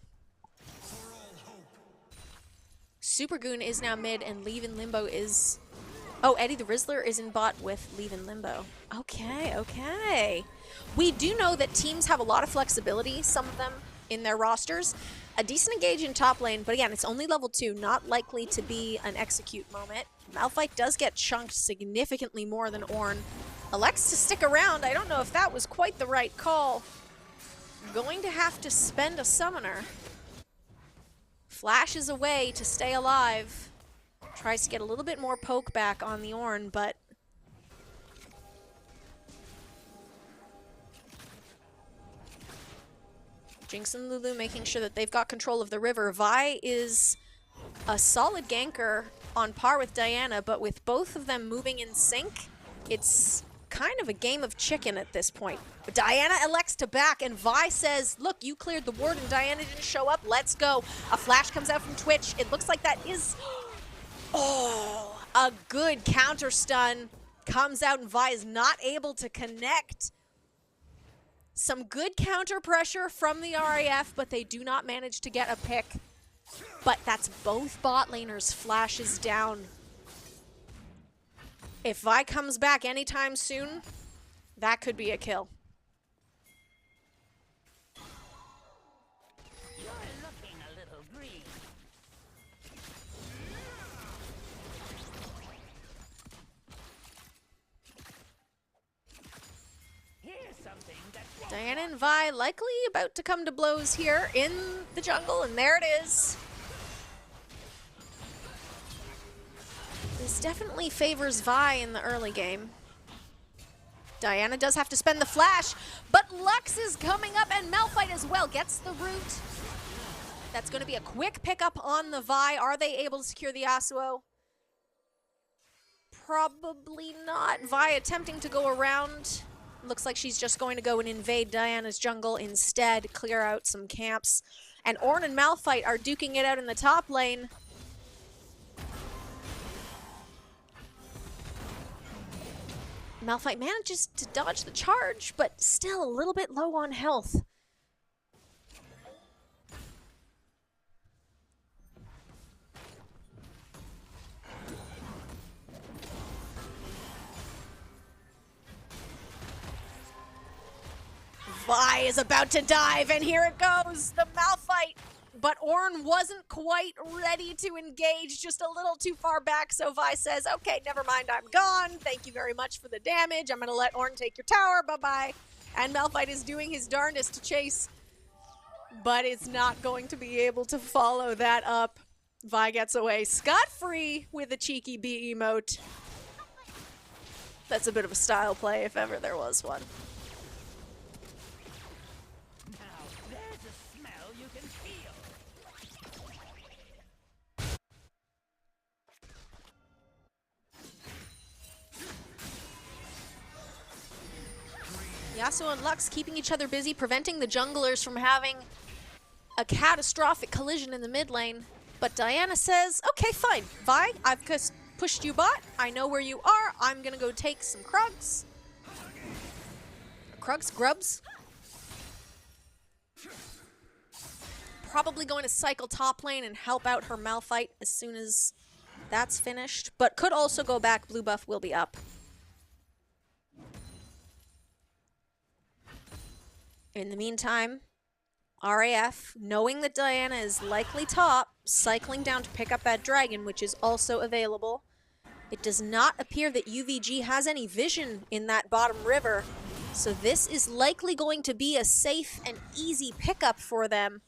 Supergoon is now mid and Leave in Limbo is... Oh, Eddie the Rizzler is in bot with Leave in Limbo. Okay, okay. We do know that teams have a lot of flexibility, some of them in their rosters. A decent engage in top lane, but again, it's only level 2, not likely to be an execute moment. Malphite does get chunked significantly more than Ornn. Elects to stick around. I don't know if that was quite the right call. Going to have to spend a summoner. Flashes away to stay alive. Tries to get a little bit more poke back on the Ornn, but Jinx and Lulu making sure that they've got control of the river. Vi is a solid ganker on par with Diana, but with both of them moving in sync, it's kind of a game of chicken at this point. But Diana elects to back, and Vi says, look, you cleared the ward and Diana didn't show up, let's go. A flash comes out from Twitch. It looks like that is... Oh, a good counter stun comes out, and Vi is not able to connect. Some good counter pressure from the RAF, but they do not manage to get a pick. But that's both bot laners flashes down. If Vi comes back anytime soon, that could be a kill. You're looking a little green. Here's something that Diana and Vi likely about to come to blows here in the jungle, and there it is. This definitely favors Vi in the early game. Diana does have to spend the flash, but Lux is coming up, and Malphite as well gets the root. That's going to be a quick pickup on the Vi. Are they able to secure the Yasuo? Probably not. Vi attempting to go around. Looks like she's just going to go and invade Diana's jungle instead, clear out some camps. And Ornn and Malphite are duking it out in the top lane. Malphite manages to dodge the charge, but still a little bit low on health. Vi is about to dive, and here it goes, the Malphite. But Ornn wasn't quite ready to engage, just a little too far back, so Vi says, okay, never mind, I'm gone. Thank you very much for the damage. I'm going to let Ornn take your tower, bye-bye. And Malphite is doing his darndest to chase, but it's not going to be able to follow that up. Vi gets away scot-free with a cheeky B emote. That's a bit of a style play if ever there was one. there's a smell you can feel. Yasuo and Lux keeping each other busy, preventing the junglers from having a catastrophic collision in the mid lane. But Diana says, okay, fine. Vi, I've just pushed you bot. I know where you are. I'm gonna go take some Krugs. Krugs? Grubs? Probably going to cycle top lane and help out her Malphite as soon as that's finished. But could also go back. Blue buff will be up. In the meantime, RAF, knowing that Diana is likely top, cycling down to pick up that dragon, which is also available. It does not appear that UVG has any vision in that bottom river, so this is likely going to be a safe and easy pickup for them.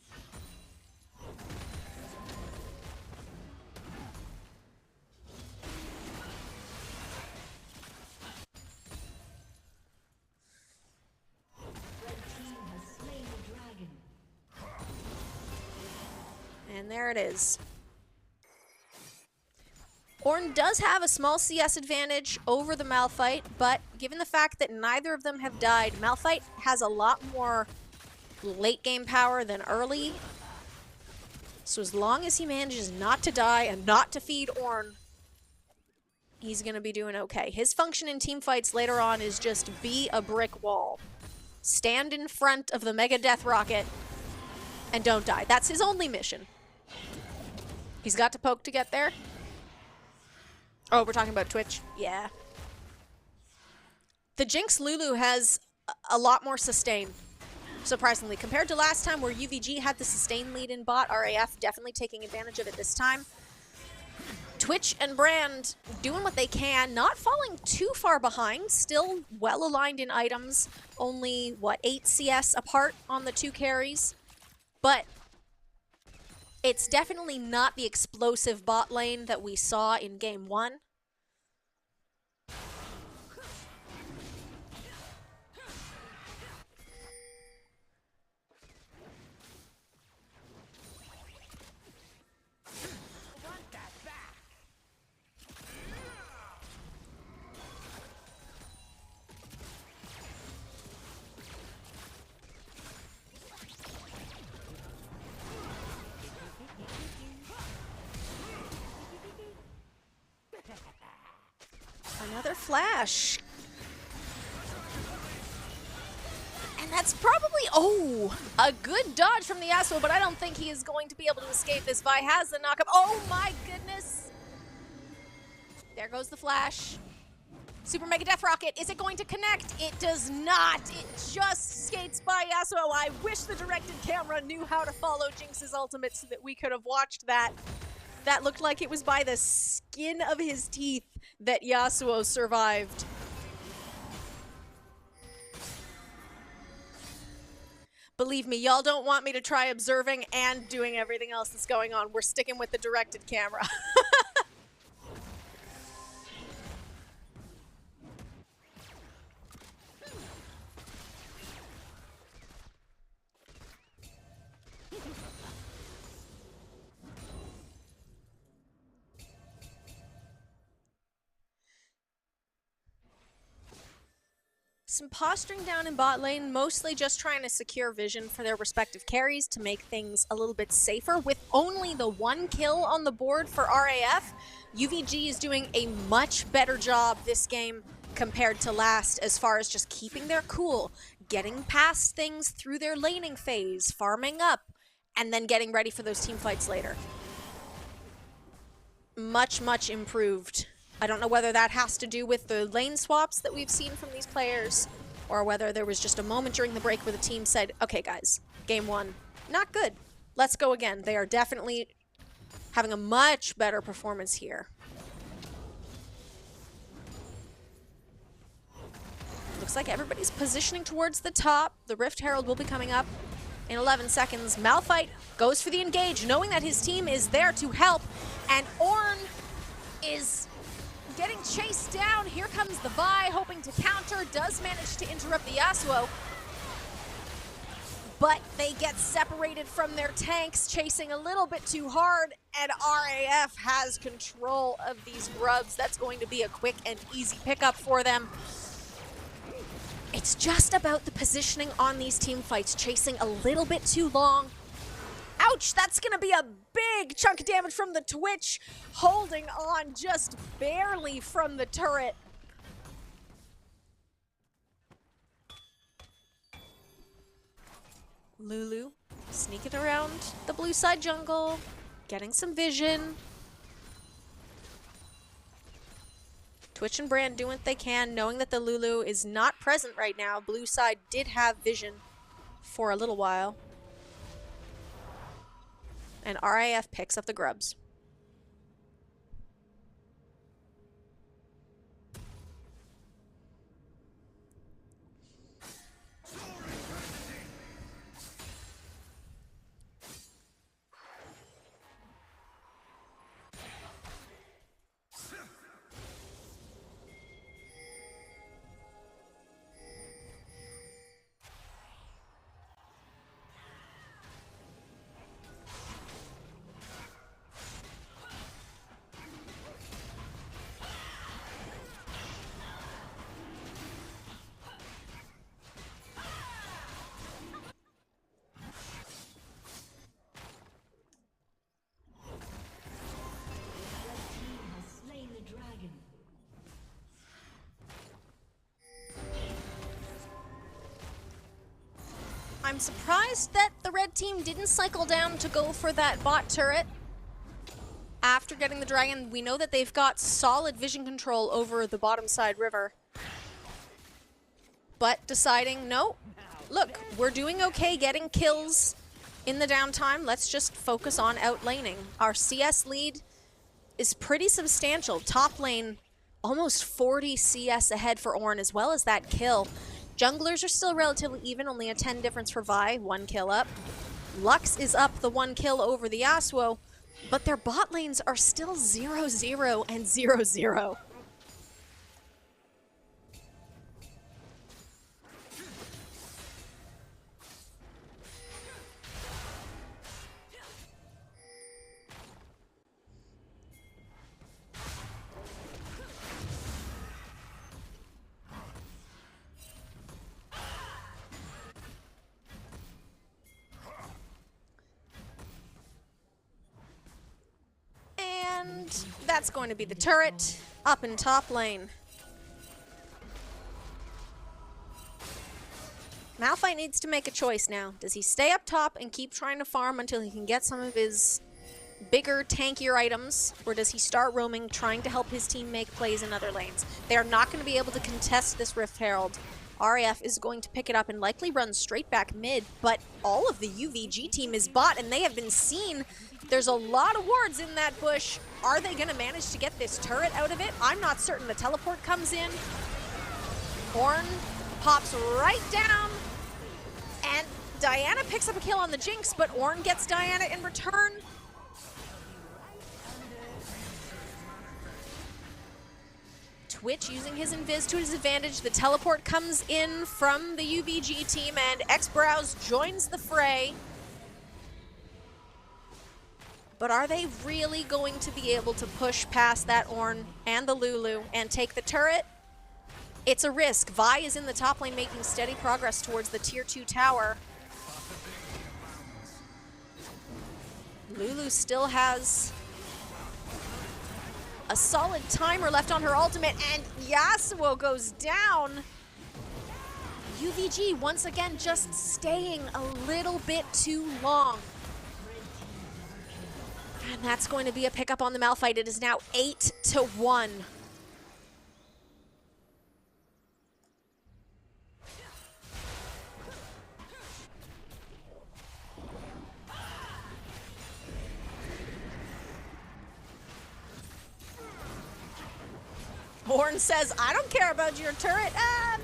And there it is. Ornn does have a small CS advantage over the Malphite, but given the fact that neither of them have died, Malphite has a lot more late game power than early. So as long as he manages not to die and not to feed Ornn, he's going to be doing okay. His function in team fights later on is just be a brick wall. Stand in front of the Mega Death Rocket and don't die. That's his only mission. He's got to poke to get there. Oh, we're talking about Twitch? Yeah. The Jinx Lulu has a lot more sustain, surprisingly. Compared to last time where UVG had the sustain lead in bot, RAF definitely taking advantage of it this time. Twitch and Brand doing what they can, not falling too far behind, still well aligned in items. Only, what, 8 CS apart on the 2 carries. But it's definitely not the explosive bot lane that we saw in game 1. Another flash. And that's probably, oh, a good dodge from the Yasuo, but I don't think he is going to be able to escape this. Vi has the knockup. Oh my goodness. There goes the flash. Super Mega Death Rocket. Is it going to connect? It does not. It just skates by Yasuo. I wish the directed camera knew how to follow Jinx's ultimate so that we could have watched that. That looked like it was by the skin of his teeth that Yasuo survived. Believe me, y'all don't want me to try observing and doing everything else that's going on. We're sticking with the directed camera. Some posturing down in bot lane, mostly just trying to secure vision for their respective carries to make things a little bit safer. With only the 1 kill on the board for RAF, UVG is doing a much better job this game compared to last as far as just keeping their cool, getting past things through their laning phase, farming up, and then getting ready for those team fights later. Much, much improved. I don't know whether that has to do with the lane swaps that we've seen from these players, or whether there was just a moment during the break where the team said, okay guys, game 1, not good. Let's go again. They are definitely having a much better performance here. Looks like everybody's positioning towards the top. The Rift Herald will be coming up in 11 seconds. Malphite goes for the engage, knowing that his team is there to help, and Ornn is getting chased down. Here comes the Vi, hoping to counter, does manage to interrupt the Yasuo. But they get separated from their tanks, chasing a little bit too hard, and RAF has control of these grubs. That's going to be a quick and easy pickup for them. It's just about the positioning on these team fights, chasing a little bit too long. Ouch, that's gonna be a big chunk of damage from the Twitch, holding on just barely from the turret. Lulu sneaking around the blue side jungle, getting some vision. Twitch and Brand doing what they can, knowing that the Lulu is not present right now. Blue side did have vision for a little while. And RAF picks up the grubs. I'm surprised that the red team didn't cycle down to go for that bot turret. After getting the dragon, we know that they've got solid vision control over the bottom side river. But deciding, no, look, we're doing okay getting kills in the downtime. Let's just focus on outlaning. Our CS lead is pretty substantial. Top lane, almost 40 CS ahead for Ornn, as well as that kill. Junglers are still relatively even, only a 10 difference for Vi, 1 kill up. Lux is up the 1 kill over the Yasuo, but their bot lanes are still 0-0 and 0-0. And that's going to be the turret up in top lane. Malphite needs to make a choice now. Does he stay up top and keep trying to farm until he can get some of his bigger, tankier items, or does he start roaming, trying to help his team make plays in other lanes? They are not going to be able to contest this Rift Herald. RAF is going to pick it up and likely run straight back mid, but all of the UVG team is bot, and they have been seen. There's a lot of wards in that bush. Are they going to manage to get this turret out of it? I'm not certain. The teleport comes in. Ornn pops right down, and Diana picks up a kill on the Jinx, but Ornn gets Diana in return. Twitch using his invis to his advantage. The teleport comes in from the UVG team, and X-Browse joins the fray. But are they really going to be able to push past that Ornn and the Lulu and take the turret? It's a risk. Vi is in the top lane making steady progress towards the tier 2 tower. Lulu still has a solid timer left on her ultimate, and Yasuo goes down. UVG once again just staying a little bit too long. And that's going to be a pickup on the Malphite. It is now 8-1. Ornn says, I don't care about your turret.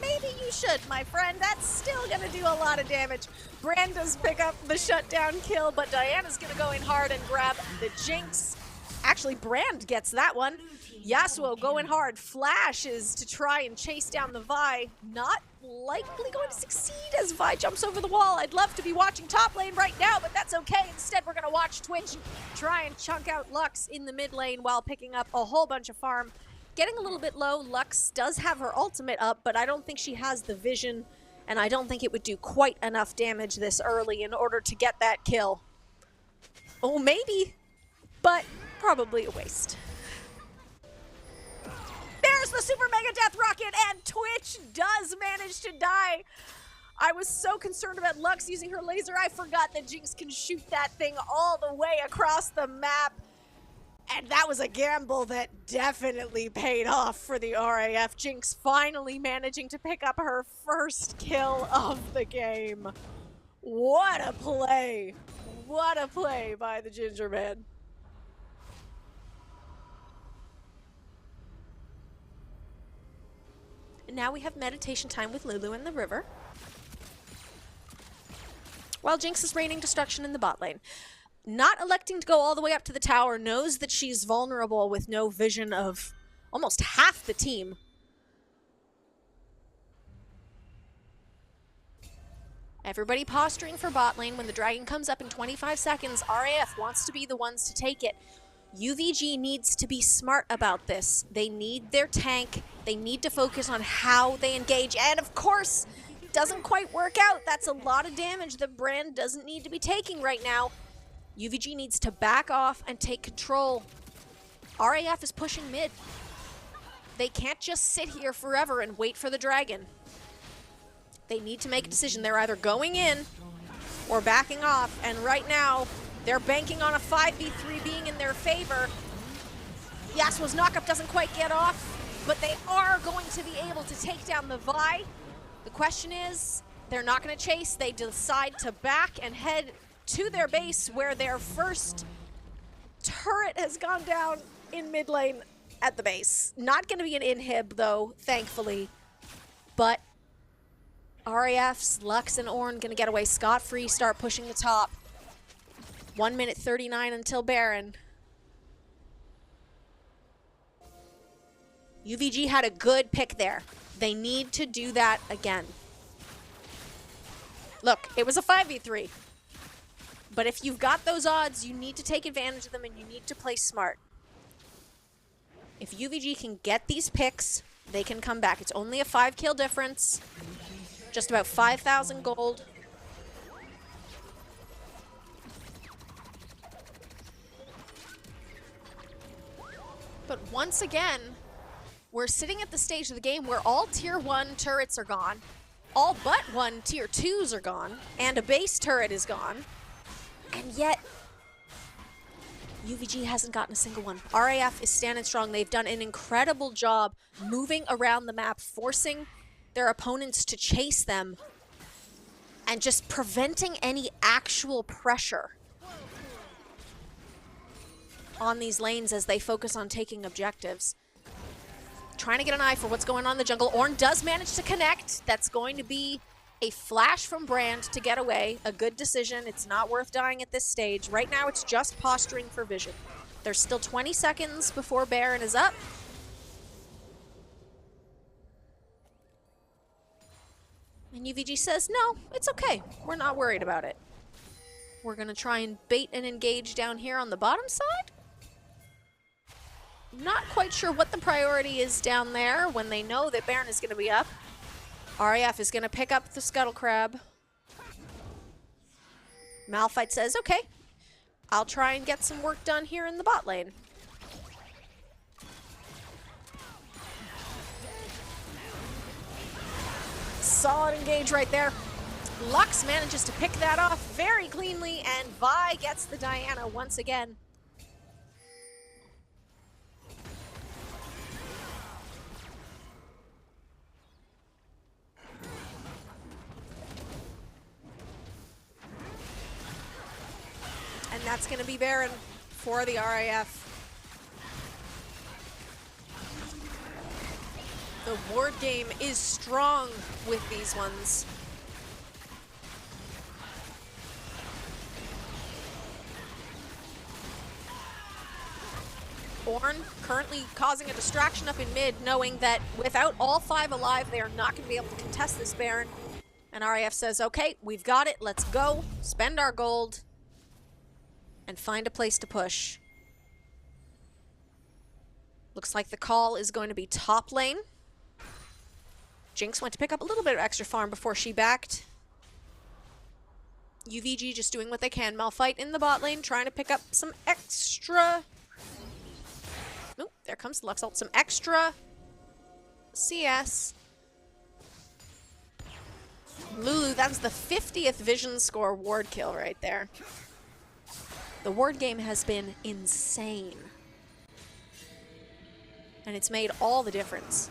Maybe you should, my friend. That's still going to do a lot of damage. Brand does pick up the shutdown kill, but Diana's going to go in hard and grab the Jinx. Actually, Brand gets that one. Yasuo going hard, flashes to try and chase down the Vi. Not likely going to succeed as Vi jumps over the wall. I'd love to be watching top lane right now, but that's okay. Instead, we're going to watch Twitch try and chunk out Lux in the mid lane while picking up a whole bunch of farm. Getting a little bit low. Lux does have her ultimate up, but I don't think she has the vision, and I don't think it would do quite enough damage this early in order to get that kill. Oh, maybe, but probably a waste. There's the Super Mega Death Rocket, and Twitch does manage to die. I was so concerned about Lux using her laser, I forgot that Jinx can shoot that thing all the way across the map. And that was a gamble that definitely paid off for the RAF. Jinx finally managing to pick up her first kill of the game. What a play! What a play by the Ginger Man. And now we have meditation time with Lulu in the river, while Jinx is raining destruction in the bot lane. Not electing to go all the way up to the tower, knows that she's vulnerable with no vision of almost half the team. Everybody posturing for bot lane. When the dragon comes up in 25 seconds, RAF wants to be the ones to take it. UVG needs to be smart about this. They need their tank. They need to focus on how they engage. And of course, it doesn't quite work out. That's a lot of damage that Brand doesn't need to be taking right now. UVG needs to back off and take control. RAF is pushing mid. They can't just sit here forever and wait for the dragon. They need to make a decision. They're either going in or backing off, and right now they're banking on a 5v3 being in their favor. Yasuo's knockup doesn't quite get off, but they are going to be able to take down the Vi. The question is, they're not going to chase. They decide to back and head to their base, where their first turret has gone down in mid lane at the base. Not going to be an inhib though, thankfully, but RAF's Lux and Ornn going to get away scot-free, start pushing the top. 1 minute 39 until Baron. UVG had a good pick there. They need to do that again. Look, it was a 5v3. But if you've got those odds, you need to take advantage of them and you need to play smart. If UVG can get these picks, they can come back. It's only a 5 kill difference. Just about 5,000 gold. But once again, we're sitting at the stage of the game where all tier 1 turrets are gone. All but one tier 2s are gone. And a base turret is gone. And yet, UVG hasn't gotten a single one. RAF is standing strong. They've done an incredible job moving around the map, forcing their opponents to chase them, and just preventing any actual pressure on these lanes as they focus on taking objectives. Trying to get an eye for what's going on in the jungle. Ornn does manage to connect. That's going to be a flash from Brand to get away. A good decision. It's not worth dying at this stage. Right now, it's just posturing for vision. There's still 20 seconds before Baron is up. And UVG says, no, it's okay. We're not worried about it. We're going to try and bait and engage down here on the bottom side. Not quite sure what the priority is down there when they know that Baron is going to be up. RAF is going to pick up the Scuttle Crab. Malphite says, okay, I'll try and get some work done here in the bot lane. Solid engage right there. Lux manages to pick that off very cleanly, and Vi gets the Diana once again. And that's going to be Baron for the RAF. The ward game is strong with these ones. Ornn currently causing a distraction up in mid, knowing that without all 5 alive, they are not going to be able to contest this Baron. And RAF says, okay, we've got it, let's go, spend our gold, and find a place to push. Looks like the call is going to be top lane. Jinx went to pick up a little bit of extra farm before she backed. UVG just doing what they can. Malphite in the bot lane, trying to pick up some extra... Oh, there comes the Lux ult. Some extra CS. Lulu, that's the 50th vision score ward kill right there. The ward game has been insane. And it's made all the difference.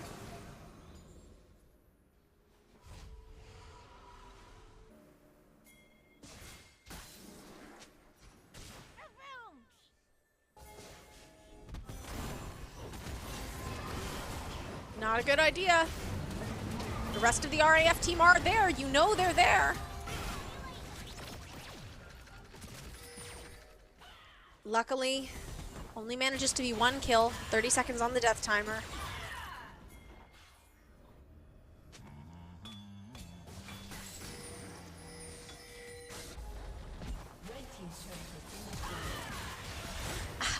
Not a good idea. The rest of the RAF team are there. You know they're there. Luckily, only manages to be 1 kill. 30 seconds on the death timer.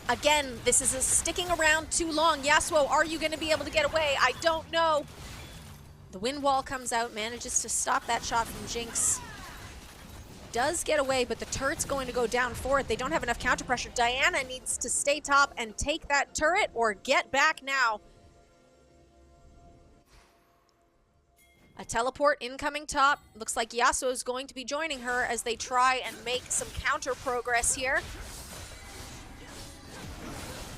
Again, this is sticking around too long. Yasuo, are you going to be able to get away? I don't know. The wind wall comes out, manages to stop that shot from Jinx. Does get away, but the turret's going to go down for it. They don't have enough counter pressure. Diana needs to stay top and take that turret or get back now. A teleport incoming top. Looks like Yasuo is going to be joining her as they try and make some counter progress here.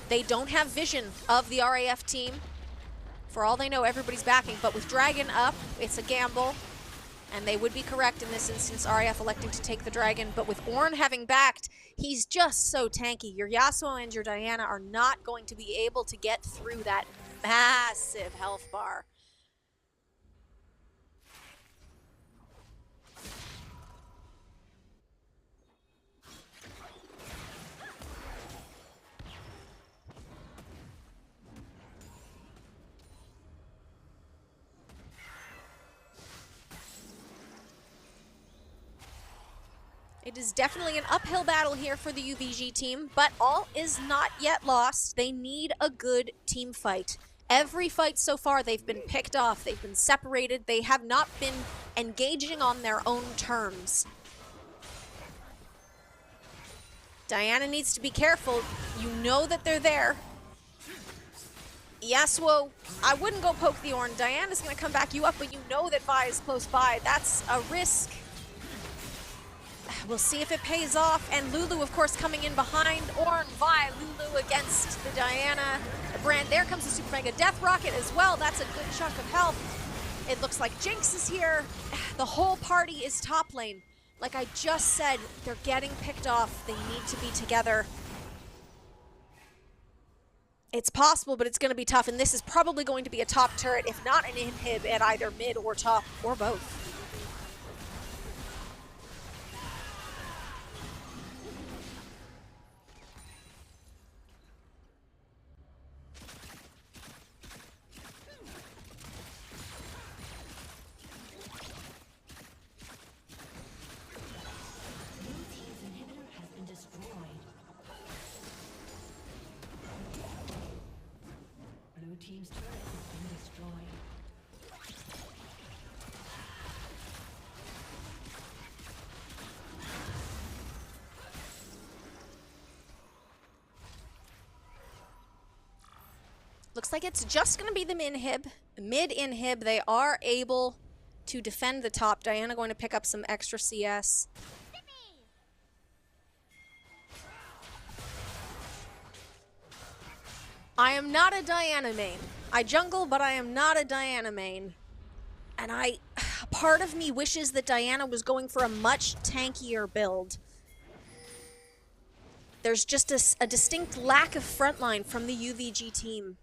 They don't have vision of the RAF team. For all they know, everybody's backing, but with Dragon up, it's a gamble. And they would be correct in this instance, RAF electing to take the Dragon. But with Ornn having backed, he's just so tanky. Your Yasuo and your Diana are not going to be able to get through that massive health bar. It is definitely an uphill battle here for the UVG team, but all is not yet lost. They need a good team fight. Every fight so far, they've been picked off. They've been separated. They have not been engaging on their own terms. Diana needs to be careful. You know that they're there. Yasuo, I wouldn't go poke the Ornn. Diana's going to come back you up, but you know that Vi is close by. That's a risk. We'll see if it pays off. And Lulu, of course, coming in behind Ornn, Vi, Lulu against the Diana brand. There comes the Super Mega Death Rocket as well. That's a good chunk of health. It looks like Jinx is here. The whole party is top lane. Like I just said, they're getting picked off. They need to be together. It's possible, but it's going to be tough. And this is probably going to be a top turret, if not an inhib at either mid or top or both. Team's turret has been destroyed. Looks like it's just going to be the mid-inhib. They are able to defend the top. Diana going to pick up some extra CS. I am not a Diana main. I jungle, but I am not a Diana main. And part of me wishes that Diana was going for a much tankier build. There's just a distinct lack of frontline from the UVG team.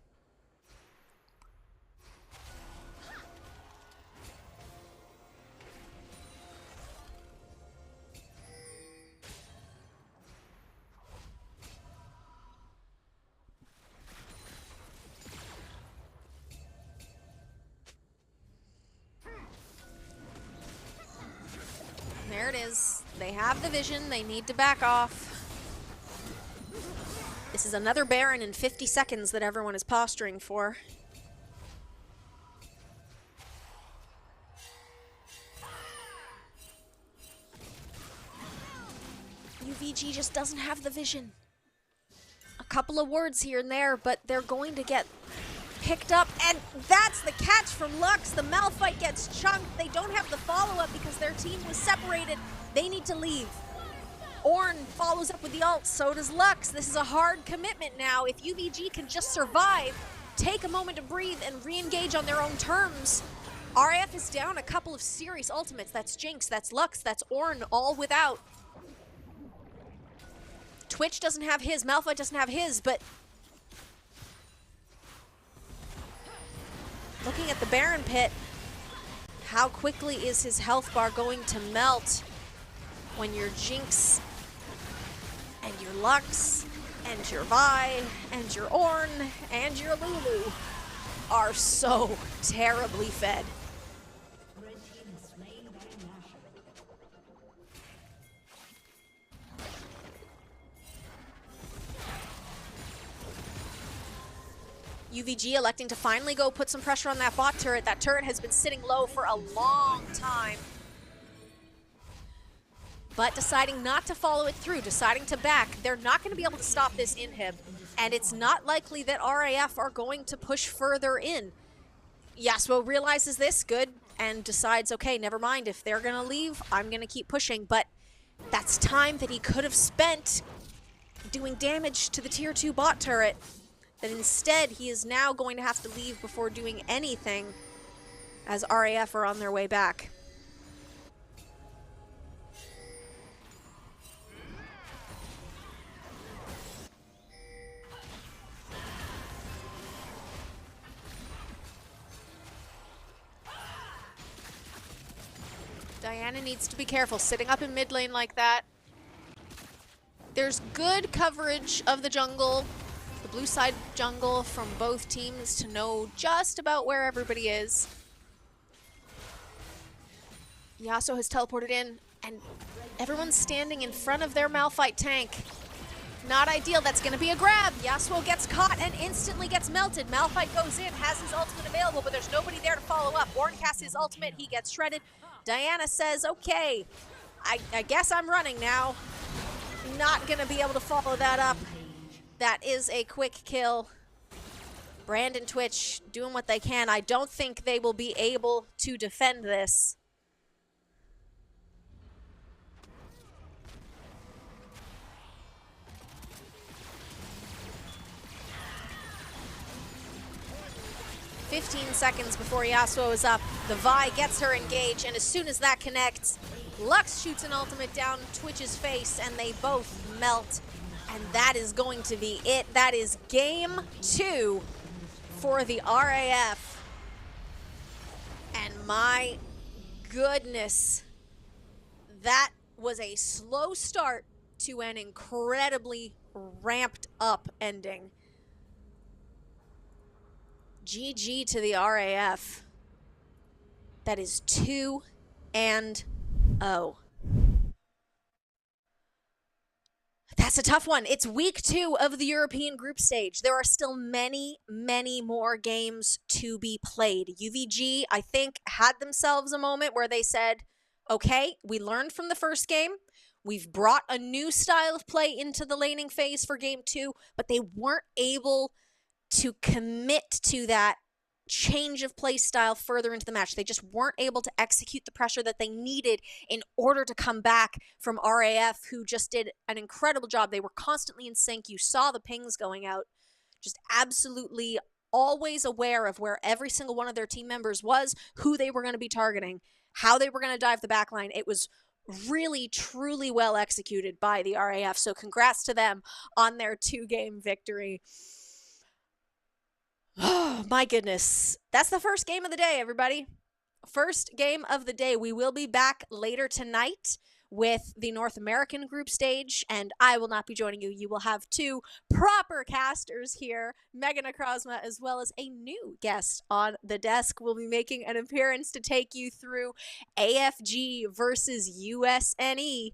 There it is. They have the vision. They need to back off. This is another Baron in 50 seconds that everyone is posturing for. UVG just doesn't have the vision. A couple of words here and there, but they're going to get picked up, and that's the catch from Lux. The Malphite gets chunked. They don't have the follow-up because their team was separated. They need to leave. Ornn follows up with the ult, so does Lux. This is a hard commitment now. If UVG can just survive, take a moment to breathe, and re-engage on their own terms. RAF is down a couple of serious ultimates. That's Jinx, that's Lux, that's Ornn, all without. Twitch doesn't have his, Malphite doesn't have his, but looking at the Baron pit, how quickly is his health bar going to melt when your Jinx and your Lux and your Vi and your Ornn and your Lulu are so terribly fed? Red team is slain by Nashor. UVG electing to finally go put some pressure on that bot turret. That turret has been sitting low for a long time. But deciding not to follow it through, deciding to back. They're not going to be able to stop this inhib. And it's not likely that RAF are going to push further in. Yasuo realizes this, good, and decides, okay, never mind. If they're going to leave, I'm going to keep pushing. But that's time that he could have spent doing damage to the tier 2 bot turret. That instead, he is now going to have to leave before doing anything as RAF are on their way back. Diana needs to be careful sitting up in mid lane like that. There's good coverage of the jungle, the blue side jungle, from both teams to know just about where everybody is. Yasuo has teleported in, and everyone's standing in front of their Malphite tank. Not ideal. That's going to be a grab. Yasuo gets caught and instantly gets melted. Malphite goes in, has his ultimate available, but there's nobody there to follow up. Ornn casts his ultimate. He gets shredded. Diana says, okay, I guess I'm running now. Not going to be able to follow that up. That is a quick kill. Brand, Twitch doing what they can. I don't think they will be able to defend this. "15 seconds before Yasuo is up. The Vi gets her engaged, and as soon as that connects, Lux shoots an ultimate down Twitch's face, and they both melt. And that is going to be it. That is game 2 for the RAF. And my goodness, that was a slow start to an incredibly ramped up ending. GG to the RAF. That is 2-0. That's a tough one. It's week 2 of the European group stage. There are still many, many more games to be played. UVG, I think, had themselves a moment where they said, okay, we learned from the first game. We've brought a new style of play into the laning phase for game 2, but they weren't able to commit to that change of play style further into the match. They just weren't able to execute the pressure that they needed in order to come back from RAF, who just did an incredible job. They were constantly in sync. You saw the pings going out. Just absolutely always aware of where every single one of their team members was, who they were going to be targeting, how they were going to dive the backline. It was really, truly well executed by the RAF. So congrats to them on their 2-game victory. Oh, my goodness. That's the first game of the day, everybody. First game of the day. We will be back later tonight with the North American group stage, and I will not be joining you. You will have 2 proper casters here, Megan Akrasma, as well as a new guest on the desk. Will be making an appearance to take you through AFG versus USNE.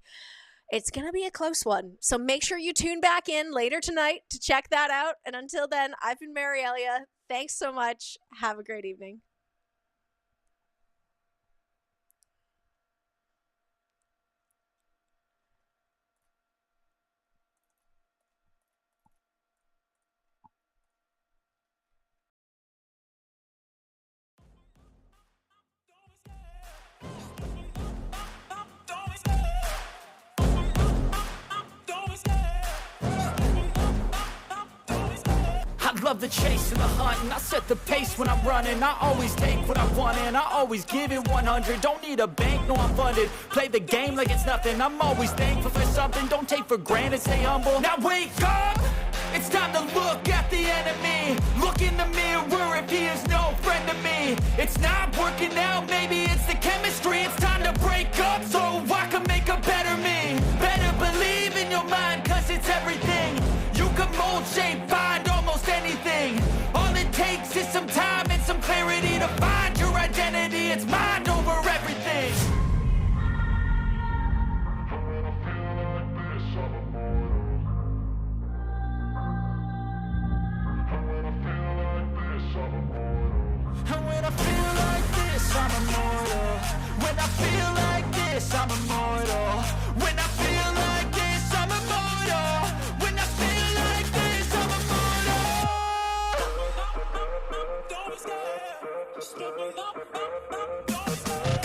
It's going to be a close one, so make sure you tune back in later tonight to check that out. And until then, I've been Mary Elia. Thanks so much. Have a great evening. love the chase and the hunt, and I set the pace when I'm running. I always take what I want and I always give it 100. Don't need a bank, no I'm funded. Play the game like it's nothing. I'm always thankful for something. Don't take for granted, stay humble. Now wake up! It's time to look at the enemy. Look in the mirror if he is no friend to me. It's not working out, maybe it's the chemistry. It's time to break up so I can make a better me. Better believe in your mind, cause it's everything. You can mold, shape, find almost anything. All it takes is some time and some clarity to find your identity. It's mind over everything. And when I feel like this, I'm immortal. When I feel like this, I'm immortal. When I feel like this, I'm immortal. When I feel like this, I'm immortal. Don't be scared. Stepping up, don't be scared.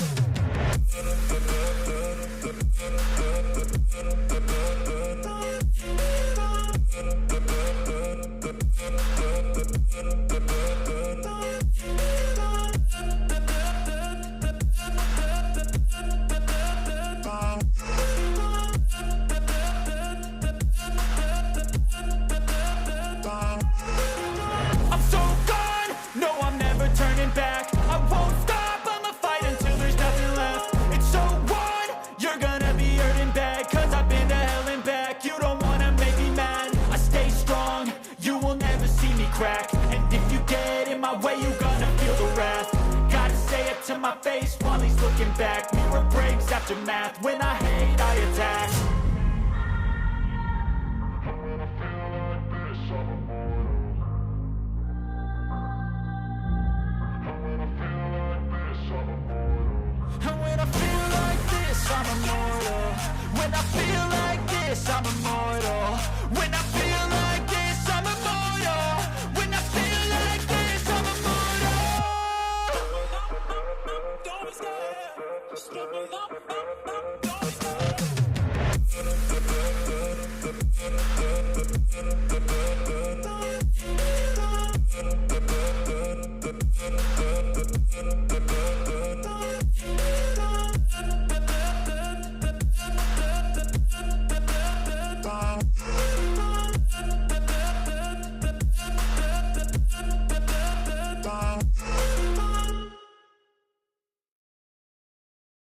I'm so gone, no I'm never turning back. I won't stop, I'ma fight until there's nothing left. It's so on, you're gonna be hurting bad. Cause I've been to hell and back. You don't wanna make me mad. I stay strong, you will never see me crack. And if you get in my way, you're gonna feel the wrath. Gotta say it to my face while he's looking back. Mirror breaks after math, when I hate I attack. And when I feel like this, I'm immortal. When I feel like this, I'm immortal. When I